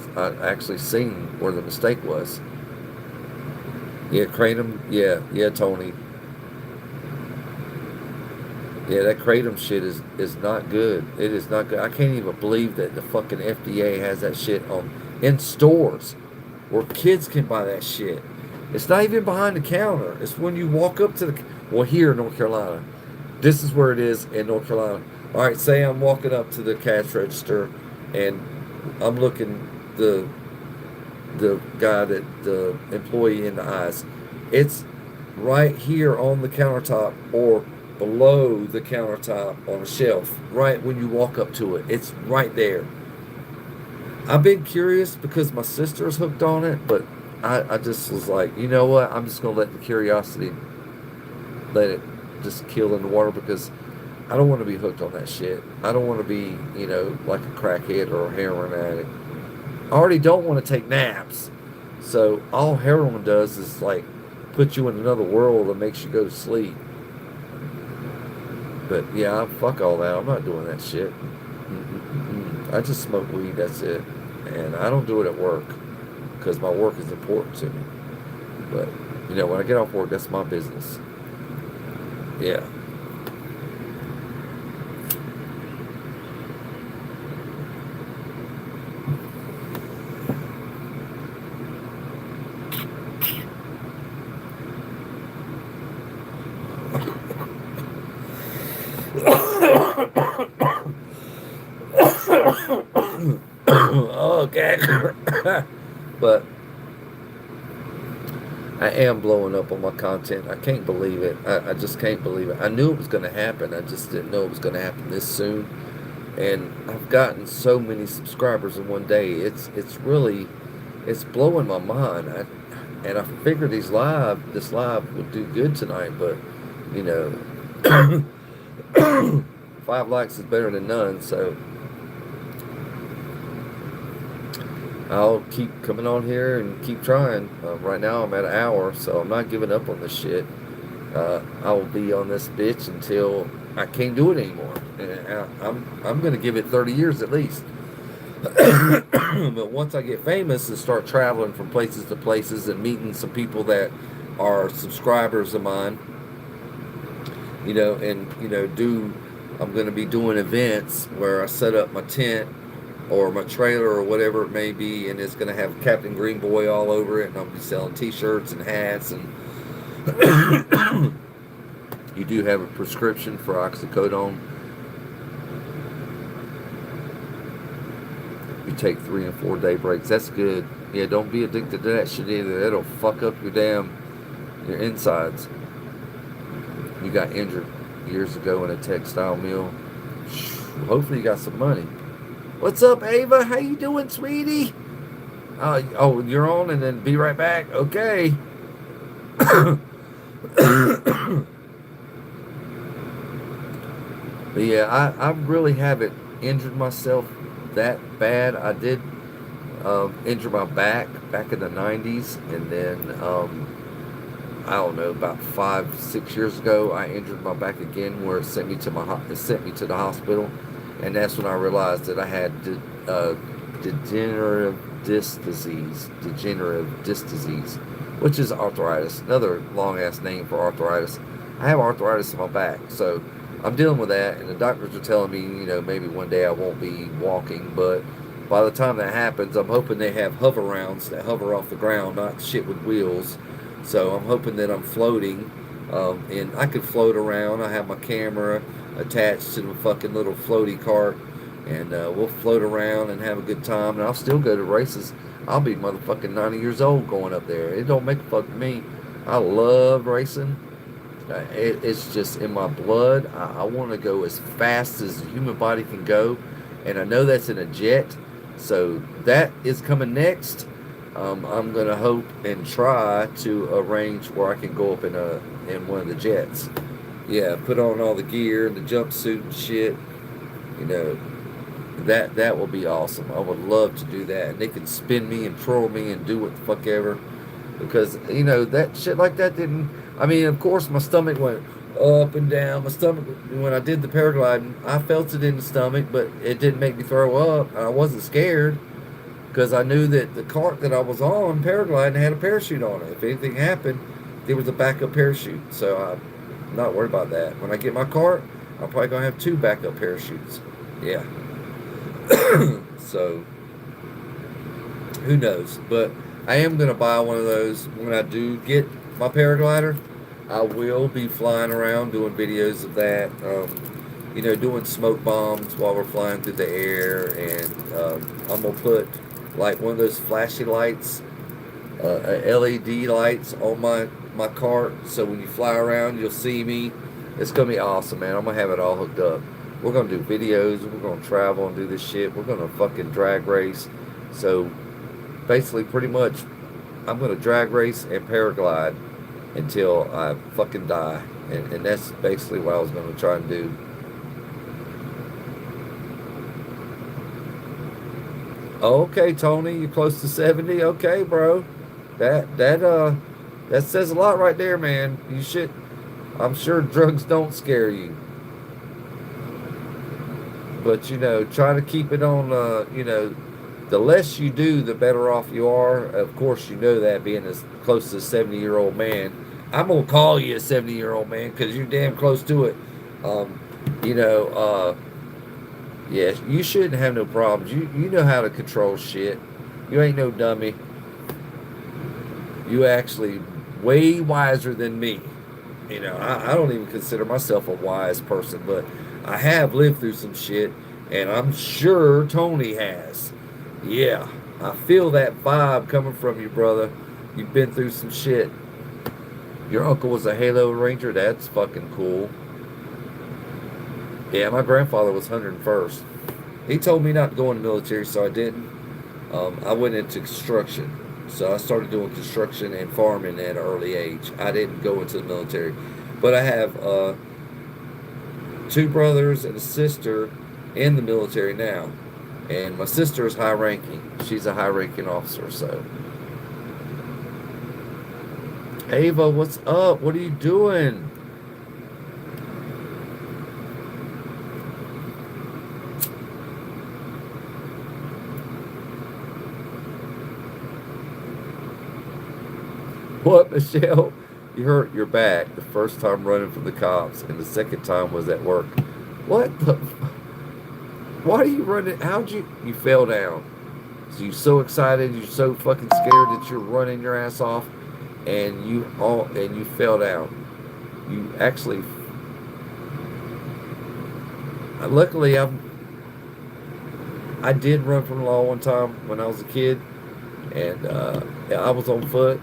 actually seen where the mistake was. Yeah, kratom. Yeah, Tony. Yeah, that kratom shit is not good. It is not good. I can't even believe that the fucking FDA has that shit on in stores where kids can buy that shit. It's not even behind the counter. It's when you walk up to the well here in North Carolina. This is where it is in North Carolina. All right, say I'm walking up to the cash register and I'm looking the guy that the employee in the eyes. It's right here on the countertop or below the countertop on a shelf, right when you walk up to it. It's right there. I've been curious because my sister's hooked on it, but I just was like, you know what? I'm just going to let the curiosity let it just kill in the water because I don't want to be hooked on that shit. I don't want to be, like a crackhead or a heroin addict. I already don't want to take naps. So all heroin does is like put you in another world and makes you go to sleep. But yeah, fuck all that. I'm not doing that shit. I just smoke weed. That's it. And I don't do it at work because my work is important to me. But when I get off work, that's my business. Yeah. Okay. But I am blowing up on my content. I can't believe it. I just can't believe it. I knew it was going to happen. I just didn't know it was going to happen this soon. and I've gotten so many subscribers in one day. It's really it's blowing my mind. And I figured this live would do good tonight, but you know, 5 likes is better than none. So I'll keep coming on here and keep trying. Right now I'm at an hour, so I'm not giving up on this shit. I will be on this bitch until I can't do it anymore. And I'm gonna give it 30 years at least. But once I get famous and start traveling from places to places and meeting some people that are subscribers of mine, and do I'm gonna be doing events where I set up my tent or my trailer or whatever it may be, and it's gonna have Captain Greenboy all over it, and I'll be selling T-shirts and hats and. You do have a prescription for oxycodone. You take 3 and 4 day breaks. That's good. Yeah, don't be addicted to that shit either. That'll fuck up your insides. You got injured years ago in a textile mill. Hopefully you got some money. What's up, Ava? How you doing, sweetie? Oh, you're on, and then be right back. Okay. But yeah, I really haven't injured myself that bad. I did injure my back in the 90s, and then I don't know, about 5, 6 years ago, I injured my back again, where it sent me to the hospital, and that's when I realized that I had degenerative disc disease, which is arthritis. Another long ass name for arthritis. I have arthritis in my back, so I'm dealing with that, and the doctors are telling me, maybe one day I won't be walking, but by the time that happens, I'm hoping they have hover rounds that hover off the ground, not shit with wheels. So I'm hoping that I'm floating, and I could float around. I have my camera attached to the fucking little floaty cart, and we'll float around and have a good time, and I'll still go to races. I'll be motherfucking 90 years old going up there. It don't make a fuck to me. I love racing. It's just in my blood. I want to go as fast as the human body can go, and I know that's in a jet, so that is coming next. I'm gonna hope and try to arrange where I can go up in one of the jets. Yeah, put on all the gear and the jumpsuit and shit. You know that will be awesome. I would love to do that, and they can spin me and twirl me and do what the fuck ever, because that shit like that didn't. I mean, of course, my stomach went up and down. My stomach, when I did the paragliding, I felt it in the stomach, but it didn't make me throw up. I wasn't scared because I knew that the cart that I was on, paragliding, had a parachute on it. If anything happened, there was a backup parachute. So I'm not worried about that. When I get my cart, I'm probably going to have 2 backup parachutes. Yeah. So, who knows? But I am going to buy one of those when I do get my paraglider. I will be flying around doing videos of that, doing smoke bombs while we're flying through the air, and I'm gonna put like one of those flashy lights, LED lights on my cart, so when you fly around you'll see me. It's gonna be awesome, man. I'm gonna have it all hooked up. We're gonna do videos, we're gonna travel and do this shit, we're gonna fucking drag race. So basically, pretty much, I'm gonna drag race and paraglide until I fucking die. And that's basically what I was going to try and do. Okay, Tony, you're close to 70. Okay, bro. That says a lot right there, man. You should. I'm sure drugs don't scare you, but try to keep it on. The less you do, the better off you are. Of course, that being as close to a 70-year-old man. I'm gonna call you a 70-year-old man because you're damn close to it. Um, yeah, you shouldn't have no problems. You know how to control shit. You ain't no dummy. You actually way wiser than me. I don't even consider myself a wise person, but I have lived through some shit, and I'm sure Tony has. Yeah, I feel that vibe coming from you, brother. You've been through some shit. Your uncle was a Halo Ranger. That's fucking cool. Yeah, my grandfather was 101st. He told me not to go in the military, so I didn't. I went into construction. So I started doing construction and farming at an early age. I didn't go into the military. But I have two brothers and a sister in the military now. And my sister is high ranking. She's a high ranking officer. So, Ava, what's up? What are you doing? What, Michelle? You hurt your back the first time running from the cops, and the second time was at work. What the? Why are you running? How'd you? You fell down. So you're so excited, you're so fucking scared that you're running your ass off, and you fell down. You actually, luckily, I did run from the law one time when I was a kid, and I was on foot,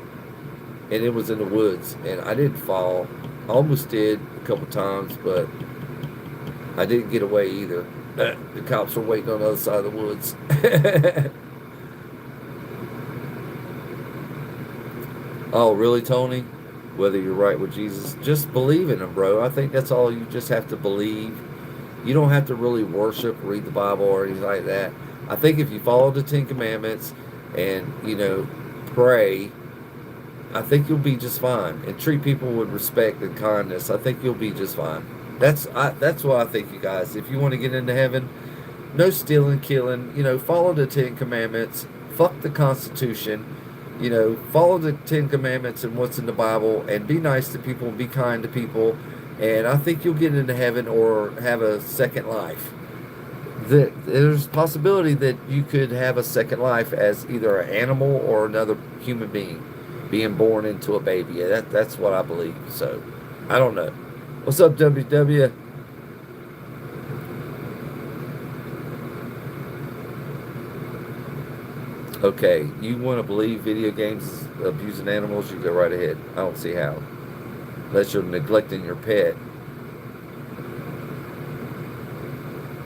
and it was in the woods, and I didn't fall. I almost did a couple times, but I didn't get away either. The cops were waiting on the other side of the woods. Oh, really, Tony? Whether you're right with Jesus, just believe in him, bro. I think that's all you just have to believe. You don't have to really worship, read the Bible, or anything like that. I think if you follow the Ten Commandments and, pray, I think you'll be just fine. And treat people with respect and kindness. I think you'll be just fine. That's what I think, you guys. If you want to get into heaven, no stealing, killing. Follow the Ten Commandments. Fuck the Constitution. Follow the Ten Commandments and what's in the Bible, and be nice to people and be kind to people. And I think you'll get into heaven or have a second life. There's a possibility that you could have a second life as either an animal or another human being, being born into a baby. Yeah, that's what I believe. So I don't know. What's up, WW? Okay, you want to believe video games is abusing animals? You go right ahead. I don't see how. Unless you're neglecting your pet.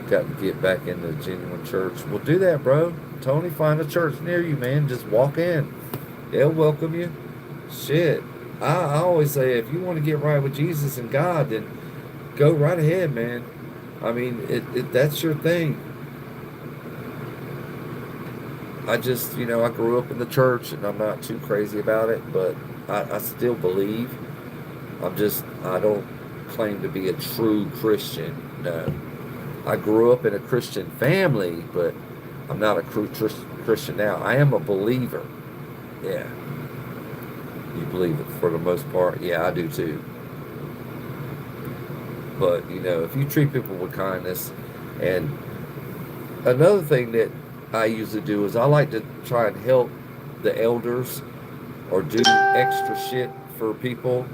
Got to get back in the genuine church. Well, do that, bro. Tony, find a church near you, man. Just walk in. They'll welcome you. Shit. I always say, if you want to get right with Jesus and God, then go right ahead, man. I mean, that's your thing. I just, I grew up in the church, and I'm not too crazy about it, but I still believe. I don't claim to be a true Christian. No. I grew up in a Christian family, but I'm not a true Christian now. I am a believer. Yeah. You believe it for the most part? Yeah, I do too. But, if you treat people with kindness, and another thing that I usually do is I like to try and help the elders or do extra shit for people.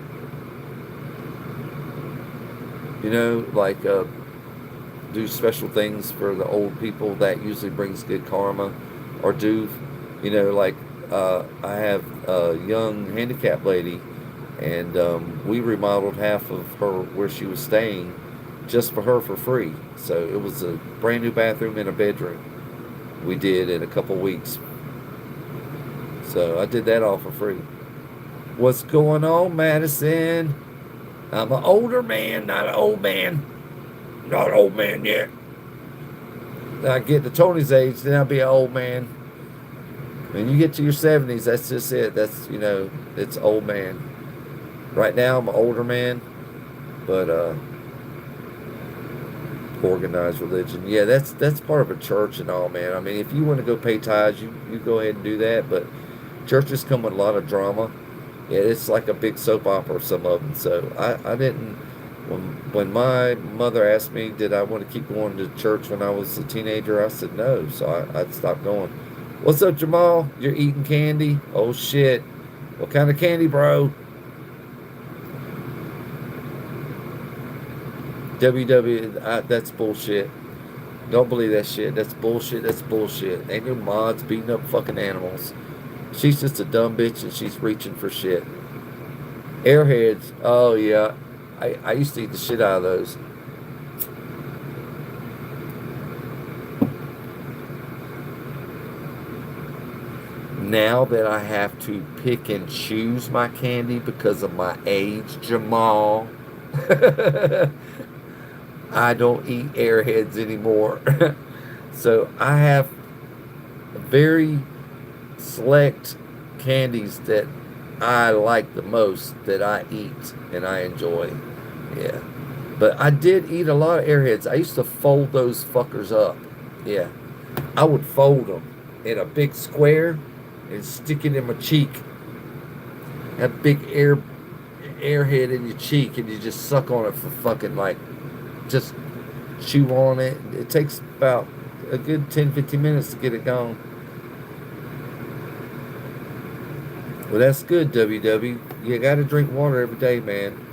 Like do special things for the old people. That usually brings good karma. Or do, like I have a young handicapped lady, and we remodeled half of her where she was staying just for her for free. So it was a brand new bathroom and a bedroom. We did in a couple weeks. So I did that all for free. What's going on, Madison? I'm an older man, not an old man. Not an old man yet. I get to Tony's age, then I'll be an old man. When you get to your 70s, that's just it. That's, it's old man. Right now, I'm an older man, but organized religion. Yeah, that's part of a church and all, man. I mean, if you want to go pay tithes, you go ahead and do that, but churches come with a lot of drama. Yeah, it's like a big soap opera, some of them. So I didn't, when my mother asked me, did I want to keep going to church when I was a teenager, I said no, so I'd stopped going. What's up, Jamal? You're eating candy? Oh, shit. What kind of candy, bro? That's bullshit. Don't believe that shit. That's bullshit. That's bullshit. Ain't no mods beating up fucking animals. She's just a dumb bitch, and she's reaching for shit. Airheads. Oh, yeah. I used to eat the shit out of those. now that I have to pick and choose my candy because of my age, Jamal, I don't eat Airheads anymore. So I have very select candies that I like the most that I eat and I enjoy. Yeah. But I did eat a lot of Airheads. I used to fold those fuckers up. Yeah. I would fold them in a big square and stick it in my cheek. That big airhead in your cheek, and you just suck on it for fucking like, just chew on it. It takes about a good 10-15 minutes to get it gone. Well, that's good, WW. You got to drink water every day, man.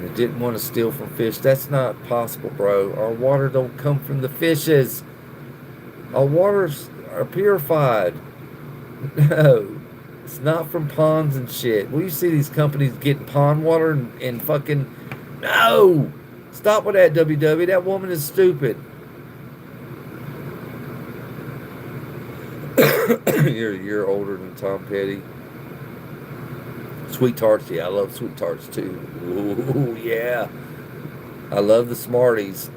I didn't want to steal from fish. That's not possible, bro. Our water don't come from the fishes. Our waters are purified. No, it's not from ponds and shit. Well, you see these companies getting pond water and fucking... No! Stop with that, WW. That woman is stupid. You're a year older than Tom Petty. Sweet tarts, yeah, I love sweet tarts too. Ooh, yeah. I love the Smarties.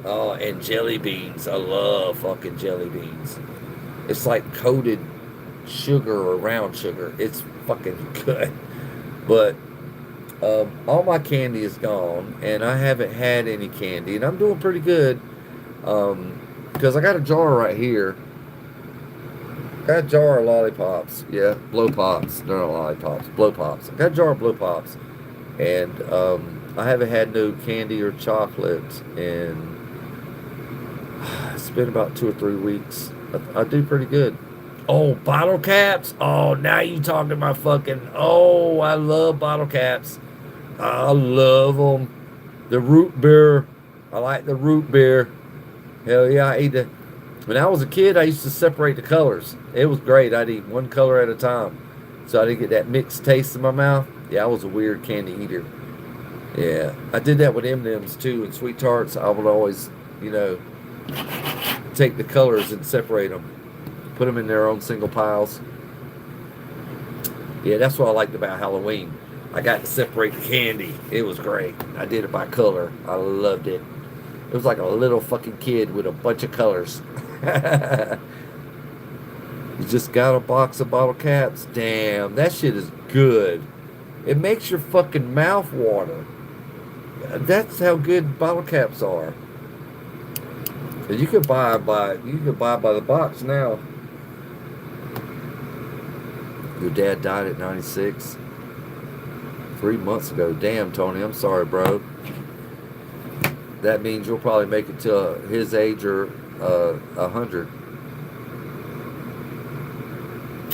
Oh, and jelly beans. I love fucking jelly beans. It's like coated sugar or round sugar. It's fucking good. But all my candy is gone, and I haven't had any candy, and I'm doing pretty good. Because I got a jar right here. Got a jar of lollipops. Yeah, blow pops. They're not lollipops. Blow pops. I got a jar of blow pops. And I haven't had no candy or chocolate in... It's been about 2 or 3 weeks. I do pretty good. Oh, bottle caps. Oh, now you talking about fucking... Oh, I love bottle caps. I love them. The root beer. I like the root beer. Hell yeah, I eat the... When I was a kid, I used to separate the colors. It was great. I'd eat one color at a time, so I didn't get that mixed taste in my mouth. Yeah, I was a weird candy eater. Yeah, I did that with M&Ms too, and sweet tarts. I would always, take the colors and separate them, put them in their own single piles. Yeah, that's what I liked about Halloween. I got to separate the candy. It was great. I did it by color. I loved it. It was like a little fucking kid with a bunch of colors. You just got a box of bottle caps. Damn, that shit is good. It makes your fucking mouth water. That's how good bottle caps are. And you can buy by the box now. Your dad died at 96. 3 months ago. Damn, Tony, I'm sorry, bro. That means you'll probably make it to his age or 100.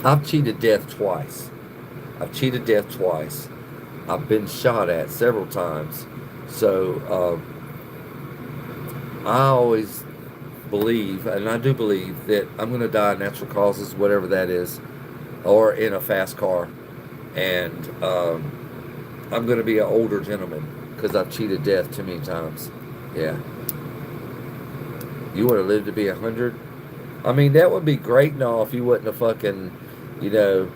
I've cheated death twice. I've been shot at several times. So I always believe, and I do believe, that I'm going to die of natural causes, whatever that is, or in a fast car. And I'm going to be an older gentleman because I've cheated death too many times. Yeah. You would have lived to be 100? I mean, that would be great and all if you wasn't a fucking, if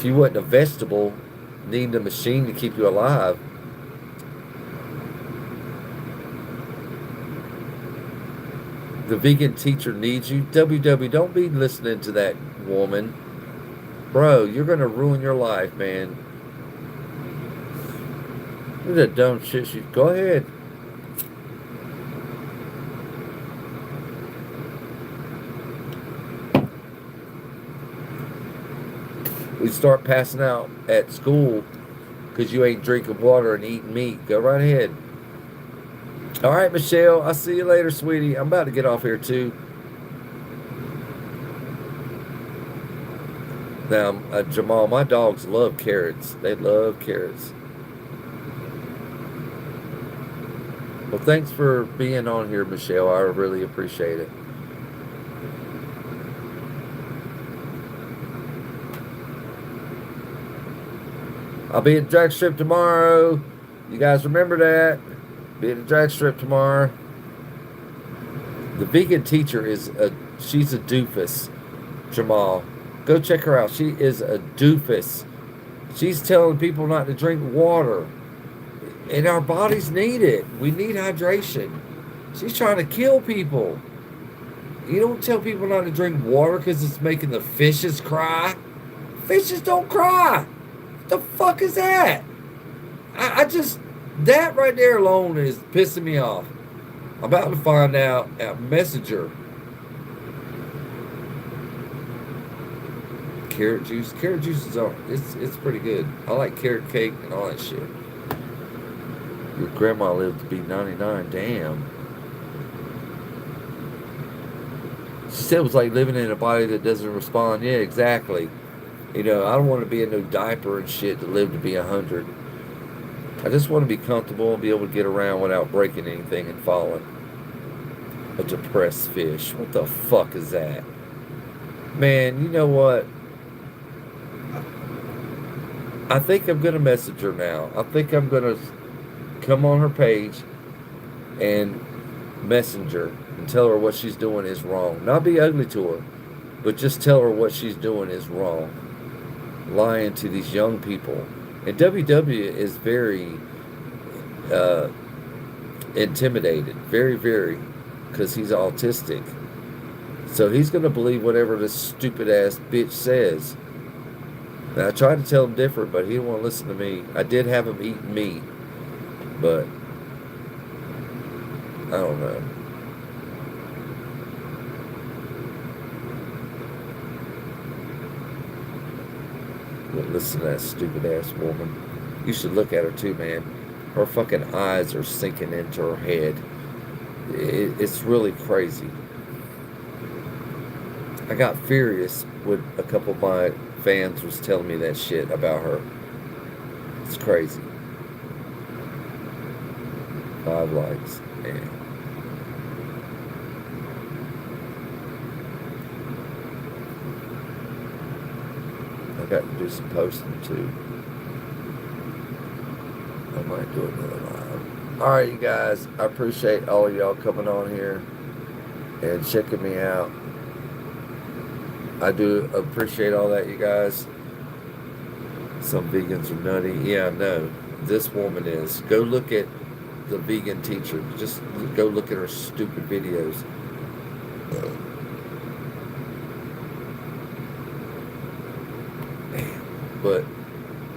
you wasn't a vegetable needing a machine to keep you alive. The vegan teacher needs you. WW, don't be listening to that woman. Bro, you're going to ruin your life, man. Look at that dumb shit. Go ahead. We start passing out at school because you ain't drinking water and eating meat. Go right ahead. All right, Michelle. I'll see you later, sweetie. I'm about to get off here, too. Now, Jamal, my dogs love carrots. They love carrots. Well, thanks for being on here, Michelle. I really appreciate it. I'll be at the drag strip tomorrow. You guys remember that? Be at the drag strip tomorrow. The vegan teacher she's a doofus. Jamal. Go check her out. She is a doofus. She's telling people not to drink water. And our bodies need it. We need hydration. She's trying to kill people. You don't tell people not to drink water because it's making the fishes cry. Fishes don't cry. What the fuck is that? I just, that right there alone is pissing me off. I'm about to find out at Messenger. Carrot juice. Carrot juice is all, it's pretty good. I like carrot cake and all that shit. Your grandma lived to be 99. Damn. She said it was like living in a body that doesn't respond. Yeah, exactly. You know, I don't want to be in no diaper and shit to live to be 100. I just want to be comfortable and be able to get around without breaking anything and falling. A depressed fish. What the fuck is that? Man, you know what? I think I'm going to message her now. I think I'm going to come on her page and messenger and tell her what she's doing is wrong. Not be ugly to her, but just tell her what she's doing is wrong. Lying to these young people. And WW is very intimidated. Very, very. Because he's autistic. So he's going to believe whatever this stupid ass bitch says. And I tried to tell him different, but he didn't want to listen to me. I did have him eat meat. But I don't know. But listen to that stupid ass woman. You should look at her too, man. Her fucking eyes are sinking into her head. It's really crazy. I got furious when a couple of my fans was telling me that shit about her. It's crazy. 5 likes. Man. I got to do some posting too. I might do another live. Alright, you guys. I appreciate all of y'all coming on here and checking me out. I do appreciate all that, you guys. Some vegans are nutty. Yeah, no. This woman is. Go look at the vegan teacher. Just go look at her stupid videos. But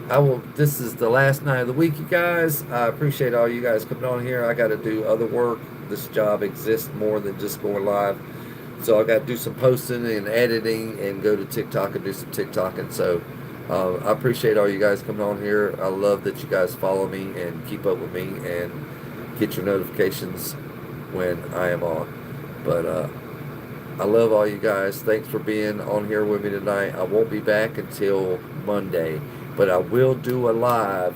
I will. This is the last night of the week, you guys. I appreciate all you guys coming on here. I got to do other work. This job exists more than just going live. So I got to do some posting and editing and go to TikTok and do some TikToking. So I appreciate all you guys coming on here. I love that you guys follow me and keep up with me and get your notifications when I am on. But I love all you guys. Thanks for being on here with me tonight. I won't be back until Monday, but I will do a live.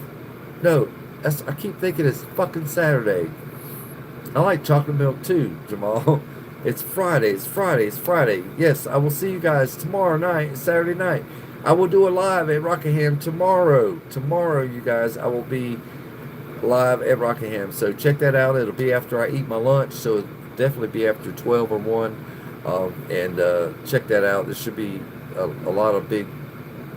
No, I keep thinking it's fucking Saturday. I like chocolate milk too, Jamal. It's Friday. It's Friday. It's Friday. Yes, I will see you guys tomorrow night, Saturday night. I will do a live at Rockingham tomorrow. Tomorrow, you guys, I will be live at Rockingham. So check that out. It'll be after I eat my lunch, so it'll definitely be after 12 or 1. And check that out. There should be a lot of big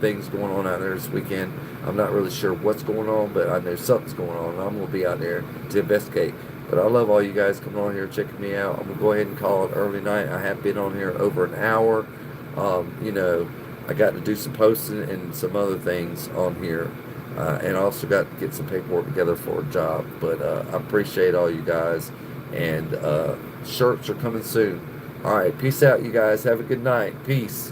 things going on out there this weekend. I'm not really sure what's going on, but I know something's going on. I'm going to be out there to investigate. But I love all you guys coming on here, checking me out. I'm going to go ahead and call it early night. I have been on here over an hour. You know, I got to do some posting and some other things on here. And I also got to get some paperwork together for a job. But I appreciate all you guys. And shirts are coming soon. All right, peace out, you guys. Have a good night. Peace.